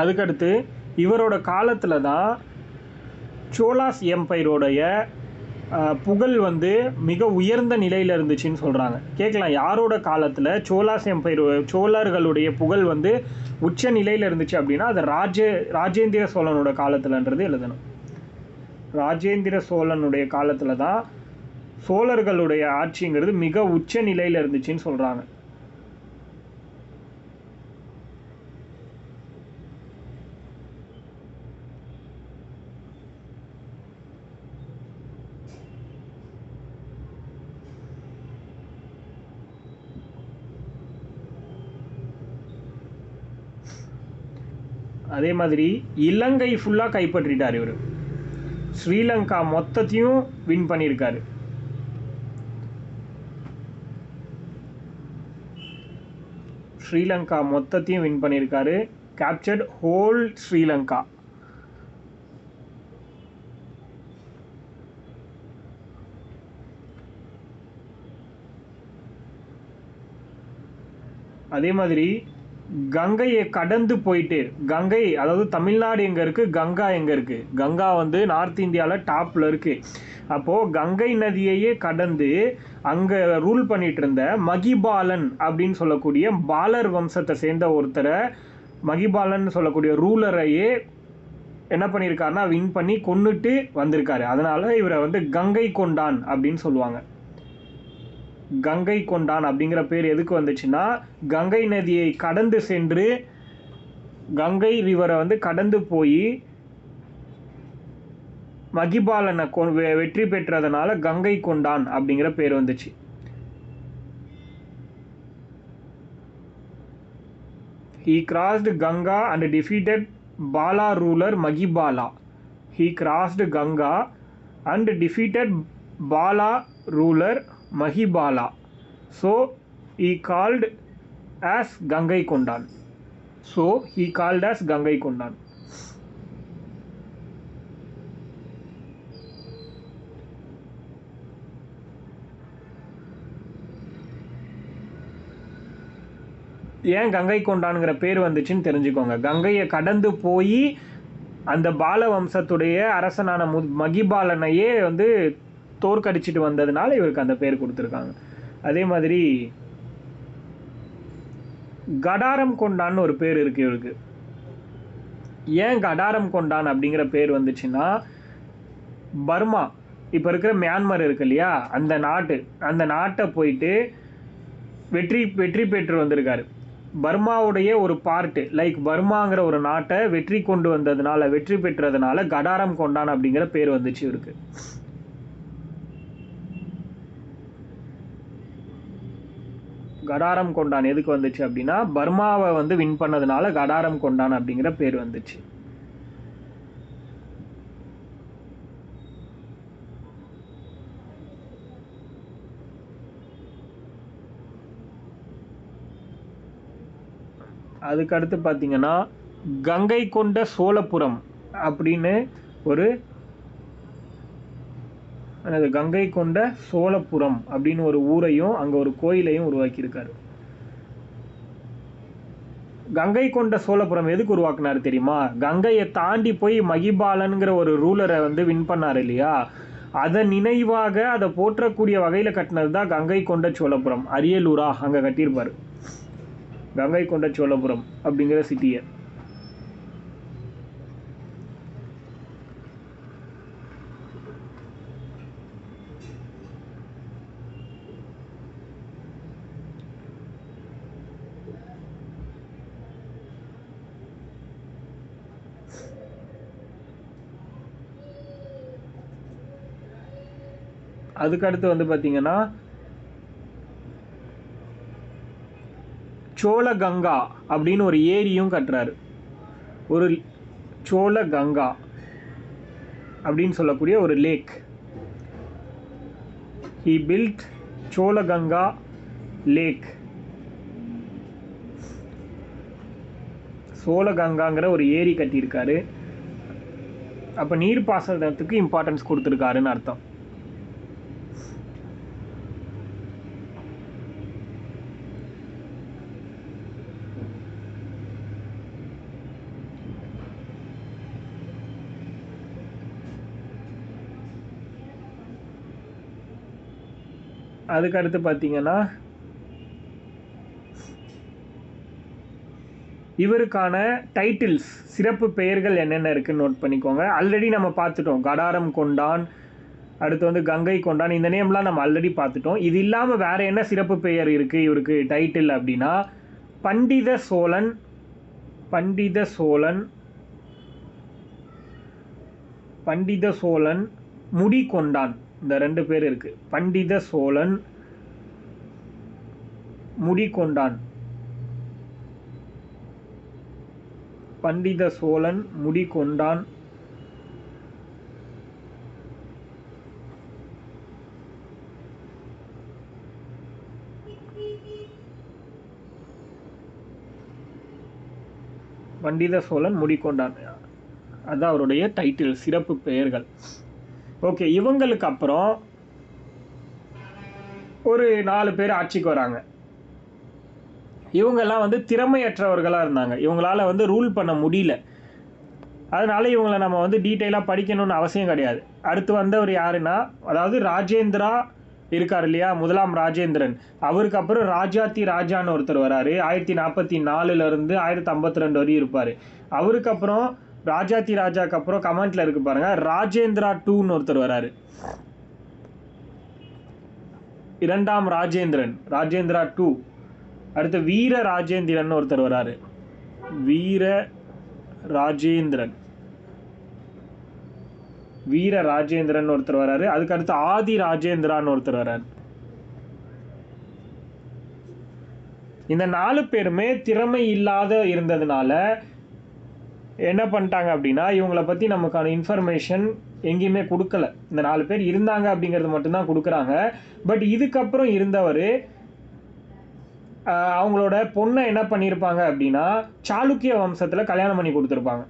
அதுக்கடுத்து இவரோட காலத்தில் தான் சோலாஸ் எம்பையரோடைய புகழ் வந்து மிக உயர்ந்த நிலையில் இருந்துச்சுன்னு சொல்கிறாங்க. கேட்கலாம், யாரோட காலத்தில் சோலாஸ் எம்பையர், சோழர்களுடைய புகழ் வந்து உச்ச நிலையில் இருந்துச்சு அப்படின்னா அது ராஜேந்திர சோழனோட காலத்தில்ன்றது எழுதணும். ராஜேந்திர சோழனுடைய காலத்தில் தான் சோழர்களுடைய ஆட்சிங்கிறது மிக உச்ச நிலையில் இருந்துச்சுன்னு சொல்கிறாங்க. அதே மாதிரி இலங்கை ஃபுல்லாக கைப்பற்றிட்டார் இவர். ஸ்ரீலங்கா மொத்தத்தையும் வின் பண்ணியிருக்காரு. ஸ்ரீலங்கா மொத்தத்தையும் வின் பண்ணியிருக்காரு. Captured whole Sri Lanka. அதே மாதிரி கங்கையை கடந்து போயிட்டு, கங்கை அதாவது தமிழ்நாடு எங்கே இருக்குது, கங்கா எங்கே இருக்குது, கங்கா வந்து நார்த் இந்தியாவில் டாப்பில் இருக்குது. அப்போது கங்கை நதியையே கடந்து அங்கே ரூல் பண்ணிட்டு இருந்த மகிபாலன் அப்படின்னு சொல்லக்கூடிய பாலர் வம்சத்தை சேர்ந்த ஒருத்தரை, மகிபாலன் சொல்லக்கூடிய ரூலரையே என்ன பண்ணியிருக்காருன்னா வின் பண்ணி கொன்னுட்டு வந்திருக்காரு. அதனால் இவரை வந்து கங்கை கொண்டான் அப்படின்னு சொல்லுவாங்க. கங்கை கொண்டான் அப்படிங்கிற பேர் எதுக்கு வந்துச்சுன்னா, கங்கை நதியை கடந்து சென்று கங்கை ரிவரை வந்து கடந்து போய் மகிபாலனை வெற்றி பெற்றதுனால கங்கை கொண்டான் அப்படிங்கிற பேர் வந்துச்சு. He crossed Ganga and defeated Bala ruler Magibala. He crossed Ganga and defeated Bala ruler Mahibala. So he called as Gangai Kondan. ஏன் கங்கை கொண்டான்ங்கிற பேர் வந்துச்சுன்னு தெரிஞ்சுக்கோங்க. கங்கையை கடந்து போய் அந்த பால வம்சத்துடைய அரசனான மகிபாலனையே வந்து தோற்கடிச்சிட்டு வந்ததுனால இவருக்கு அந்த பேர் கொடுத்துருக்காங்க. அதே மாதிரி கடாரம் கொண்டான்னு ஒரு பேர் இருக்குது இவருக்கு. ஏன் கடாரம் கொண்டான் அப்படிங்கிற பேர் வந்துச்சுன்னா, பர்மா இப்போ இருக்கிற மியான்மர் இருக்கு இல்லையா, அந்த நாட்டை போயிட்டு வெற்றி பெற்று வந்திருக்காரு. பர்மாவுடைய ஒரு பார்ட்டு, லைக் பர்மாங்கிற ஒரு நாட்டை வெற்றி பெற்றதுனால கடாரம் கொண்டான் அப்படிங்கிற பேர் வந்துச்சு இவருக்கு. கடாரம் கொண்டான் எதுக்கு வந்துச்சு அப்படின்னா, பர்மாவை வந்து வின் பண்ணதுனால கடாரம் கொண்டான் அப்படிங்கிற பேர் வந்துச்சு. அதுக்கடுத்து பார்த்தீங்கன்னா, கங்கை கொண்ட சோழபுரம் அப்படின்னு கங்கை கொண்ட சோழபுரம் அப்படின்னு ஒரு ஊரையும் அங்கே ஒரு கோயிலையும் உருவாக்கியிருக்காரு. கங்கை கொண்ட சோழபுரம் எதுக்கு உருவாக்குனாரு தெரியுமா? கங்கையை தாண்டி போய் மகிபாலன்கிற ஒரு ரூலரை வந்து வின் பண்ணார் இல்லையா, அதை நினைவாக அதை போற்றக்கூடிய வகையில் கட்டினது தான் கங்கை கொண்ட சோழபுரம். அரியலூரா அங்கே கட்டியிருப்பார் கங்கை கொண்ட சோழபுரம் அப்படிங்கிற சிட்டியை. அதுக்கடுத்து வந்து பார்த்தீங்கன்னா, சோழகங்கா அப்படின்னு ஒரு ஏரியும் கட்டுறாரு. ஒரு சோழகங்கா அப்படின்னு சொல்லக்கூடிய ஒரு லேக். He built சோழகங்கா lakh. சோழகங்காங்கிற ஒரு ஏரி கட்டியிருக்காரு. அப்போ நீர்ப்பாசனத்துக்கு இம்பார்ட்டன்ஸ் கொடுத்துருக்காருன்னு அர்த்தம். அதுக்கடுத்து பார்த்தீங்கன்னா, இவருக்கான டைட்டில்ஸ், சிறப்பு பெயர்கள் என்னென்ன இருக்குன்னு நோட் பண்ணிக்கோங்க. ஆல்ரெடி நம்ம பார்த்துட்டோம், கடாரம் கொண்டான், அடுத்து வந்து கங்கை கொண்டான், இந்த நேம்லாம் நம்ம ஆல்ரெடி பார்த்துட்டோம். இது இல்லாமல் வேறு என்ன சிறப்பு பெயர் இருக்குது இவருக்கு டைட்டில் அப்படின்னா, பண்டித சோழன், முடி கொண்டான். இந்த 2 பேர் இருக்கு. பண்டித சோழன், முடி கொண்டான். பண்டித சோழன் முடிகொண்டான். பண்டித சோழன் முடிகொண்டான், அதுதான் அவருடைய டைட்டில், சிறப்பு பெயர்கள். ஓகே, இவங்களுக்கு அப்புறம் ஒரு 4 பேர் ஆட்சிக்கு வராங்க. இவங்கெல்லாம் வந்து திறமையற்றவர்களாக இருந்தாங்க, இவங்களால வந்து ரூல் பண்ண முடியல. அதனால இவங்களை நம்ம வந்து டீட்டெயிலாக படிக்கணும்னு அவசியம் கிடையாது. அடுத்து வந்தவர் யாருன்னா, அதாவது ராஜேந்திரா இருக்கார் இல்லையா, முதலாம் ராஜேந்திரன். அவருக்கு அப்புறம் ராஜாத்தி ராஜான்னு ஒருத்தர் வராரு, 1044 1052 வரையும் இருப்பார். அவருக்கு அப்புறம் ராஜாத்தி ராஜாக்கு அப்புறம் கமெண்ட்ல இருக்கு பாருங்க, ராஜேந்திரா 2ன்னு ஒருத்தர் வராரு. இரண்டாம் ராஜேந்திரன், ராஜேந்திரா 2. அடுத்து வீர ராஜேந்திரன் ஒருத்தர் வராரு, வீர ராஜேந்திரன், வீர ராஜேந்திரன் ஒருத்தர் வராரு. அதுக்கு அடுத்து ஆதி ராஜேந்திரான்னு ஒருத்தர் வராரு. இந்த 4 பேருமே திறமை இல்லாத இருந்ததுனால என்ன பண்ணிட்டாங்க அப்படின்னா, இவங்களை பற்றி நமக்கான இன்ஃபர்மேஷன் எங்கேயுமே கொடுக்கல. இந்த 4 பேர் இருந்தாங்க அப்படிங்கிறது மட்டும்தான் கொடுக்குறாங்க. பட் இதுக்கப்புறம் இருந்தவர் அவங்களோட பொண்ணை என்ன பண்ணியிருப்பாங்க அப்படின்னா, சாளுக்கிய வம்சத்தில் கல்யாணம் பண்ணி கொடுத்துருப்பாங்க.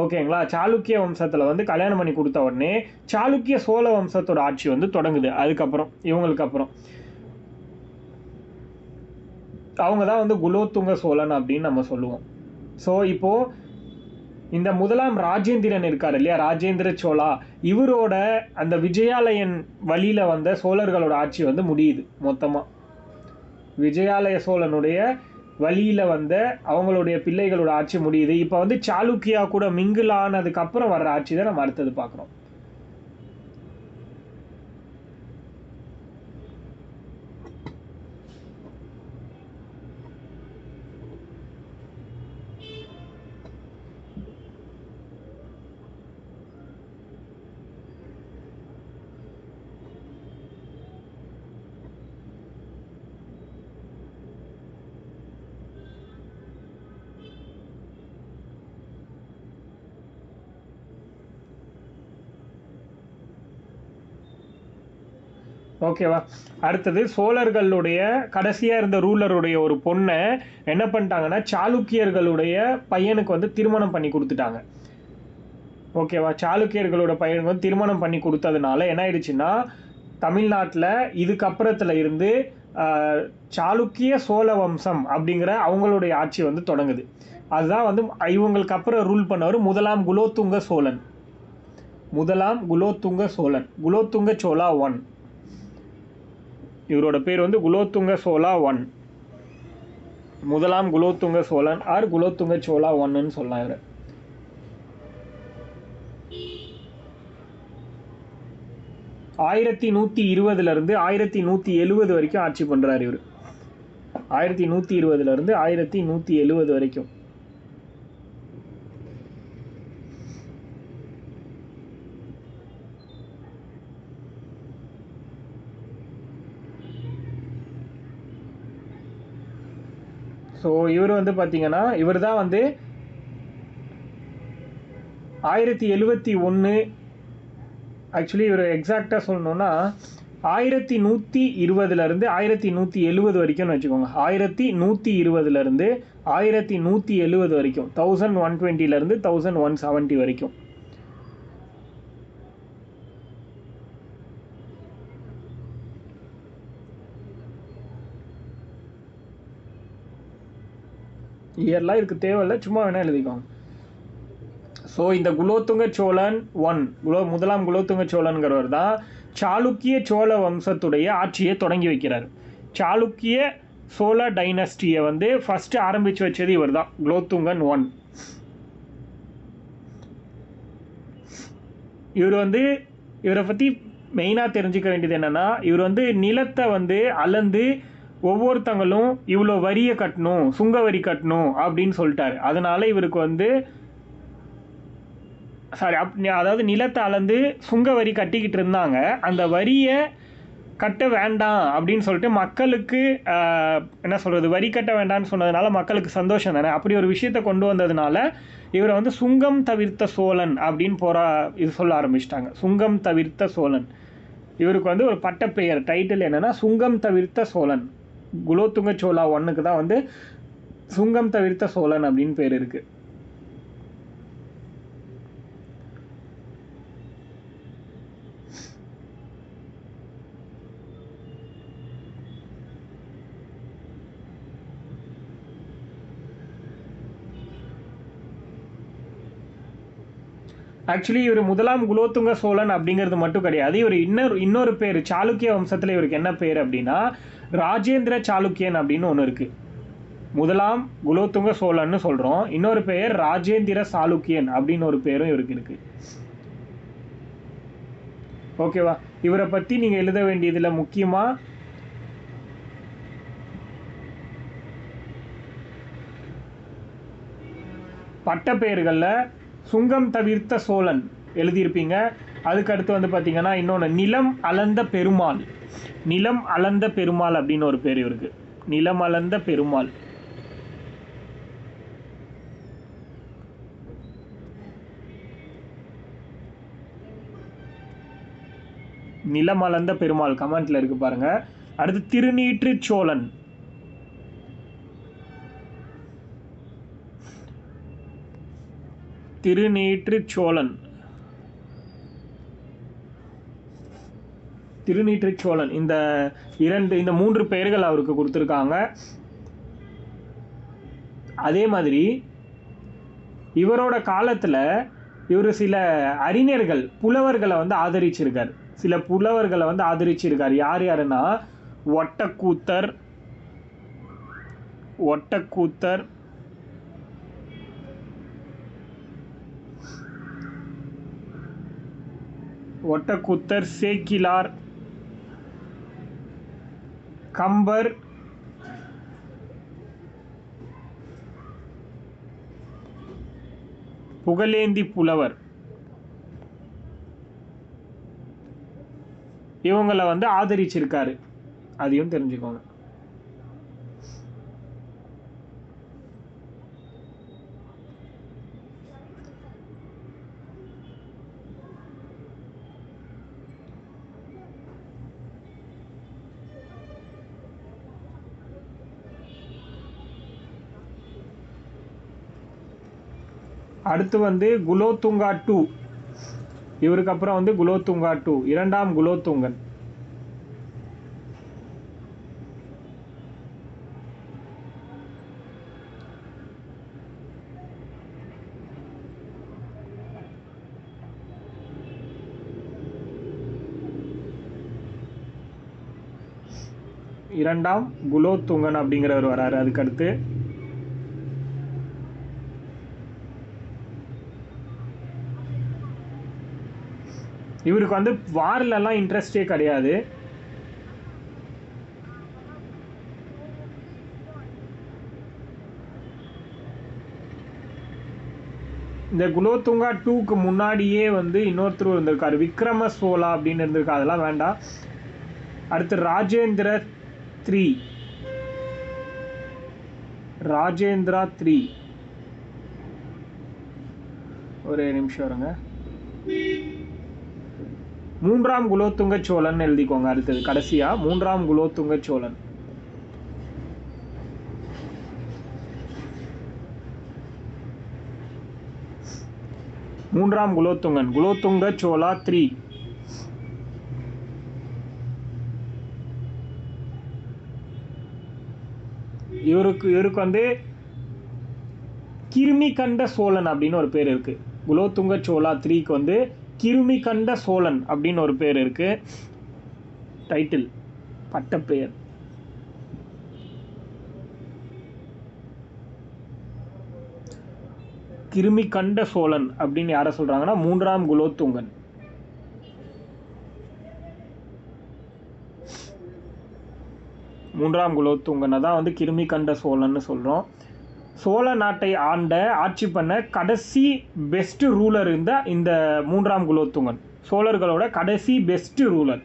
ஓகேங்களா, சாளுக்கிய வம்சத்தில் வந்து கல்யாணம் பண்ணி கொடுத்த உடனே சாளுக்கிய சோழ வம்சத்தோட ஆட்சி வந்து தொடங்குது. அதுக்கப்புறம் இவங்களுக்கு அப்புறம் அவங்க தான் வந்து குலோத்துங்க சோழன் அப்படின்னு நம்ம சொல்லுவோம். ஸோ இப்போது இந்த முதலாம் ராஜேந்திரன் இருக்கார் இல்லையா, ராஜேந்திர சோழா, இவரோட அந்த விஜயாலயன் வழியில் வந்த சோழர்களோட ஆட்சி வந்து முடியுது. மொத்தமாக விஜயாலய சோழனுடைய வழியில் வந்த அவங்களுடைய பிள்ளைகளோட ஆட்சி முடியுது. இப்போ வந்து சாளுக்கியா கூட மிங்கிள் ஆனதுக்கப்புறம் வர்ற ஆட்சி தான் நம்ம அடுத்தது பார்க்குறோம். ஓகேவா, அடுத்தது சோழர்களுடைய கடைசியாக இருந்த ரூலருடைய ஒரு பொண்ணை என்ன பண்ணிட்டாங்கன்னா, சாளுக்கியர்களுடைய பையனுக்கு வந்து திருமணம் பண்ணி கொடுத்துட்டாங்க. ஓகேவா, சாளுக்கியர்களோட பையனுக்கு வந்து திருமணம் பண்ணி கொடுத்ததுனால என்ன ஆயிடுச்சுன்னா, தமிழ்நாட்டில் இதுக்கப்புறத்தில் இருந்து சாளுக்கிய சோழ வம்சம் அப்படிங்கிற அவங்களுடைய ஆட்சி வந்து தொடங்குது. அதுதான் வந்து இவங்களுக்கு அப்புறம் ரூல் பண்ணவர் முதலாம் குலோத்துங்க சோழன். முதலாம் குலோத்துங்க சோழன், குலோத்துங்க சோழா 1. இவரோட பேர் வந்து குலோத்துங்க சோழா 1, முதலாம் குலோத்துங்க சோழன் ஆர் குலோத்துங்க சோழா 1ன்னு சொல்லலாம். இவர் 1120 1170 வரைக்கும் ஆட்சி பண்றாரு. இவர் 1120 1170 வரைக்கும். ஸோ இவர் வந்து பார்த்தீங்கன்னா, இவர் தான் வந்து 1071, ஆக்சுவலி இவர் எக்ஸாக்டாக சொல்லணும்னா 1120 1170 வரைக்கும்னு வச்சுக்கோங்க. 1120 1170 வரைக்கும், 1120 1170 வரைக்கும். இயர்லாம் இதுக்கு தேவையில்லை, சும்மா வேணால் எழுதிக்கோங்க. ஸோ இந்த குலோத்துங்க சோழன் 1, முதலாம் குலோத்துங்க சோழன்கிறவர் தான் சாளுக்கிய சோழ வம்சத்துடைய ஆட்சியை தொடங்கி வைக்கிறார். சாளுக்கிய சோழ டைனஸ்டியை வந்து ஃபஸ்ட்டு ஆரம்பித்து வச்சது இவர் தான், குலோத்துங்கன் 1. இவர் வந்து இவரை பற்றி மெயினாக தெரிஞ்சுக்க வேண்டியது என்னென்னா, இவர் வந்து நிலத்தை வந்து அளந்து ஒவ்வொருத்தங்களும் இவ்வளோ வரியை கட்டணும், சுங்க வரி கட்டணும் அப்படின்னு சொல்லிட்டாரு. அதனால இவருக்கு வந்து அதாவது நிலத்தை அளந்து சுங்க வரி கட்டிக்கிட்டு இருந்தாங்க. அந்த வரியை கட்ட வேண்டாம் அப்படின்னு சொல்லிட்டு மக்களுக்கு என்ன சொல்கிறது, வரி கட்ட வேண்டாம்னு சொன்னதுனால மக்களுக்கு சந்தோஷம் தானே. அப்படி ஒரு விஷயத்தை கொண்டு வந்ததுனால இவரை வந்து சுங்கம் தவிர்த்த சோழன் அப்படின்னு இது சொல்ல ஆரம்பிச்சிட்டாங்க. சுங்கம் தவிர்த்த சோழன். இவருக்கு வந்து ஒரு பட்டப்பெயர், டைட்டில் என்னென்னா சுங்கம் தவிர்த்த சோழன். குலோத்துங்க சோழா 1க்கு தான் வந்து சுங்கம் தவிர்த்த சோழன் அப்படின்னு பேர் இருக்குது. ஆக்சுவலி இவர் முதலாம் குலோத்துங்க சோழன் அப்படிங்கிறது மட்டும் கிடையாது. இவர் இன்னொரு பேர், சாளுக்கிய வம்சத்தில் இவருக்கு என்ன பேர் அப்படின்னா ராஜேந்திர சாளுக்கியன் அப்படின்னு ஒன்று இருக்குது. முதலாம் குலோத்துங்க சோழன்னு சொல்கிறோம், இன்னொரு பெயர் ராஜேந்திர சாளுக்கியன் அப்படின்னு ஒரு பேரும் இவருக்கு இருக்குது. ஓகேவா? இவரை பற்றி நீங்கள் எழுத வேண்டியதில் முக்கியமாக பட்டப்பெயர்களில் சுங்கம் தவிர்த்த சோழன் எழுதியிருப்பீங்க. அதுக்கு அடுத்து வந்து பார்த்தீங்கன்னா இன்னொன்று நிலம் அளந்த பெருமாள். நிலம் அளந்த பெருமாள் அப்படின்னு ஒரு பேர் இருக்கு. நிலம் அளந்த பெருமாள். நிலம் அளந்த பெருமாள் கமெண்ட்ல இருக்கு பாருங்க. அடுத்து திருநீற்று சோழன். திருநீற்று சோழன். திருநீற்று சோழன். இந்த 3 பெயர்கள் அவருக்கு கொடுத்துருக்காங்க. அதே மாதிரி இவரோட காலத்தில் இவர் சில அறிஞர்கள், புலவர்களை வந்து ஆதரிச்சிருக்கார். சில புலவர்களை வந்து ஆதரிச்சிருக்கார். யாருன்னா ஒட்டக்கூத்தர், சேக்கிலார், கம்பர், புகழேந்தி புலவர், இவங்களை வந்து ஆதரிச்சிருக்காரு. அதையும் தெரிஞ்சுக்கோங்க. அடுத்து வந்து குலோத்துங்கா 2. இவருக்கு அப்புறம் வந்து குலோத்துங்கா 2, 2ஆம் குலோத்துங்கன். இரண்டாம் குலோத்துங்கன் அப்படிங்கிறவர் வராரு. அதுக்கு அடுத்து இவருக்கு வந்து வார்லலாம் இன்ட்ரெஸ்டே கிடையாது. இந்த குலோத்துங்கா 2க்கு முன்னாடியே வந்து இன்னொருத்தர் இருந்திருக்காரு, விக்ரம சோழா அப்படின்னு இருந்திருக்கா. அதெல்லாம் வேண்டாம். அடுத்து ராஜேந்திரா 3. ஒரே நிமிஷம் வருங்க. 3ஆம் குலோத்துங்க சோழன் எழுதிக்கோங்க. அடுத்தது கடைசியா 3ஆம் குலோத்துங்க சோழன். குலோத்துங்கன், குலோத்துங்க சோழா 3. இவருக்கு வந்து கிருமி கண்ட சோழன் அப்படின்னு ஒரு பேர் இருக்கு. குலோத்துங்க சோழா 3க்கு வந்து கிருமி கண்ட சோழன் அப்படின்னு ஒரு பேர் இருக்கு. டைட்டில், பட்டப்பெயர். கிருமி கண்ட சோழன் அப்படின்னு யாரை சொல்றாங்கன்னா 3ஆம் குலோத்துங்கன். தான் வந்து கிருமி கண்ட சோழன்னு சொல்றோம். சோழ நாட்டை ஆட்சி பண்ண கடைசி பெஸ்ட் ரூலர் இந்த 3ஆம் குலோத்துங்கன். சோழர்களோட கடைசி பெஸ்ட் ரூலர்.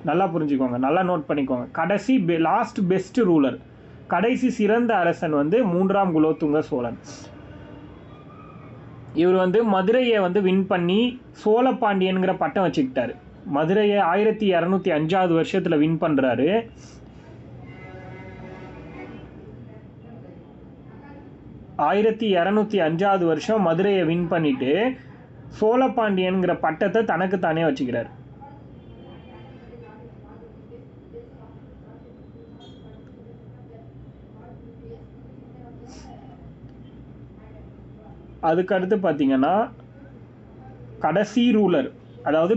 நல்லா புரிஞ்சுக்கோங்க, நல்லா நோட் பண்ணிக்கோங்க. கடைசி லாஸ்ட் பெஸ்ட் ரூலர், கடைசி சிறந்த அரசன் வந்து 3ஆம் குலோத்துங்க சோழன். இவர் வந்து மதுரையை வந்து வின் பண்ணி சோழ பாண்டியன்கிற பட்டம் வச்சுக்கிட்டாரு. மதுரையை 1205 வருஷத்தில் வின் பண்ணுறாரு. ஆயிரத்தி 1205 வருஷம் மதுரையை வின் பண்ணிட்டு சோழ பாண்டியன்கிற பட்டத்தை தனக்கு தானே வச்சுக்கிறார். அதுக்கடுத்து பார்த்தீங்கன்னா கடைசி ரூலர், அதாவது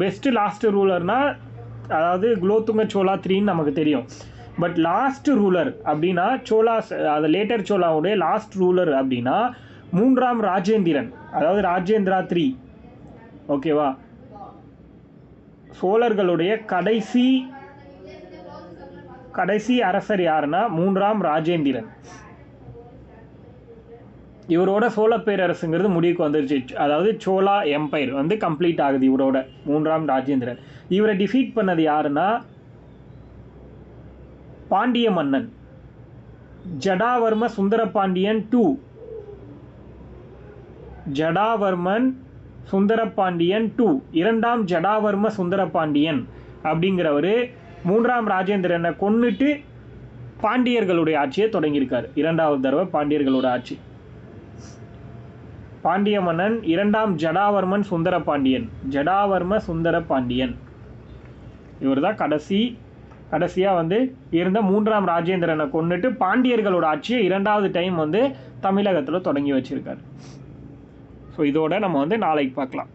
பெஸ்ட்டு லாஸ்ட் ரூலர்னா அதாவது குலோத்துங்க சோழா 3ன்னு நமக்கு தெரியும். பட் லாஸ்ட் ரூலர் அப்படின்னா சோழாஸ், அது லேட்டர் சோழாவுடைய லாஸ்ட் ரூலர் அப்படின்னா 3ஆம் ராஜேந்திரன், அதாவது ராஜேந்திரா 3. ஓகேவா? சோழர்களுடைய கடைசி அரசர் யாருன்னா 3ஆம் ராஜேந்திரன். இவரோட சோழ பேரரசுங்கிறது முடிவுக்கு வந்துருச்சு. அதாவது சோழா எம்பையர் வந்து கம்ப்ளீட் ஆகுது இவரோட 3ஆம் ராஜேந்திரன். இவரை டிஃபீட் பண்ணது யாருன்னா பாண்டிய மன்னன் ஜடாவர்ம சுந்தரபாண்டியன் 2. ஜடாவர்மன் சுந்தரபாண்டியன் 2, 2ஆம் ஜடாவர்ம சுந்தரபாண்டியன் அப்படிங்கிறவர் 3ஆம் ராஜேந்திரனை கொன்னுட்டு பாண்டியர்களுடைய ஆட்சியை தொடங்கியிருக்காரு. 2வது தடவை பாண்டியர்களோட ஆட்சி. பாண்டிய மன்னன் 2ஆம் ஜடாவர்மன் சுந்தரபாண்டியன், ஜடாவர்ம சுந்தரபாண்டியன். இவர் தான் கடைசியாக வந்து இருந்த 3ஆம் ராஜேந்திரனை கொன்னுட்டு பாண்டியர்களோட ஆட்சியை 2வது டைம் வந்து தமிழகத்தில் தொடங்கி வச்சிருக்காரு. ஸோ இதோட நம்ம வந்து நாளைக்கு பார்க்கலாம்.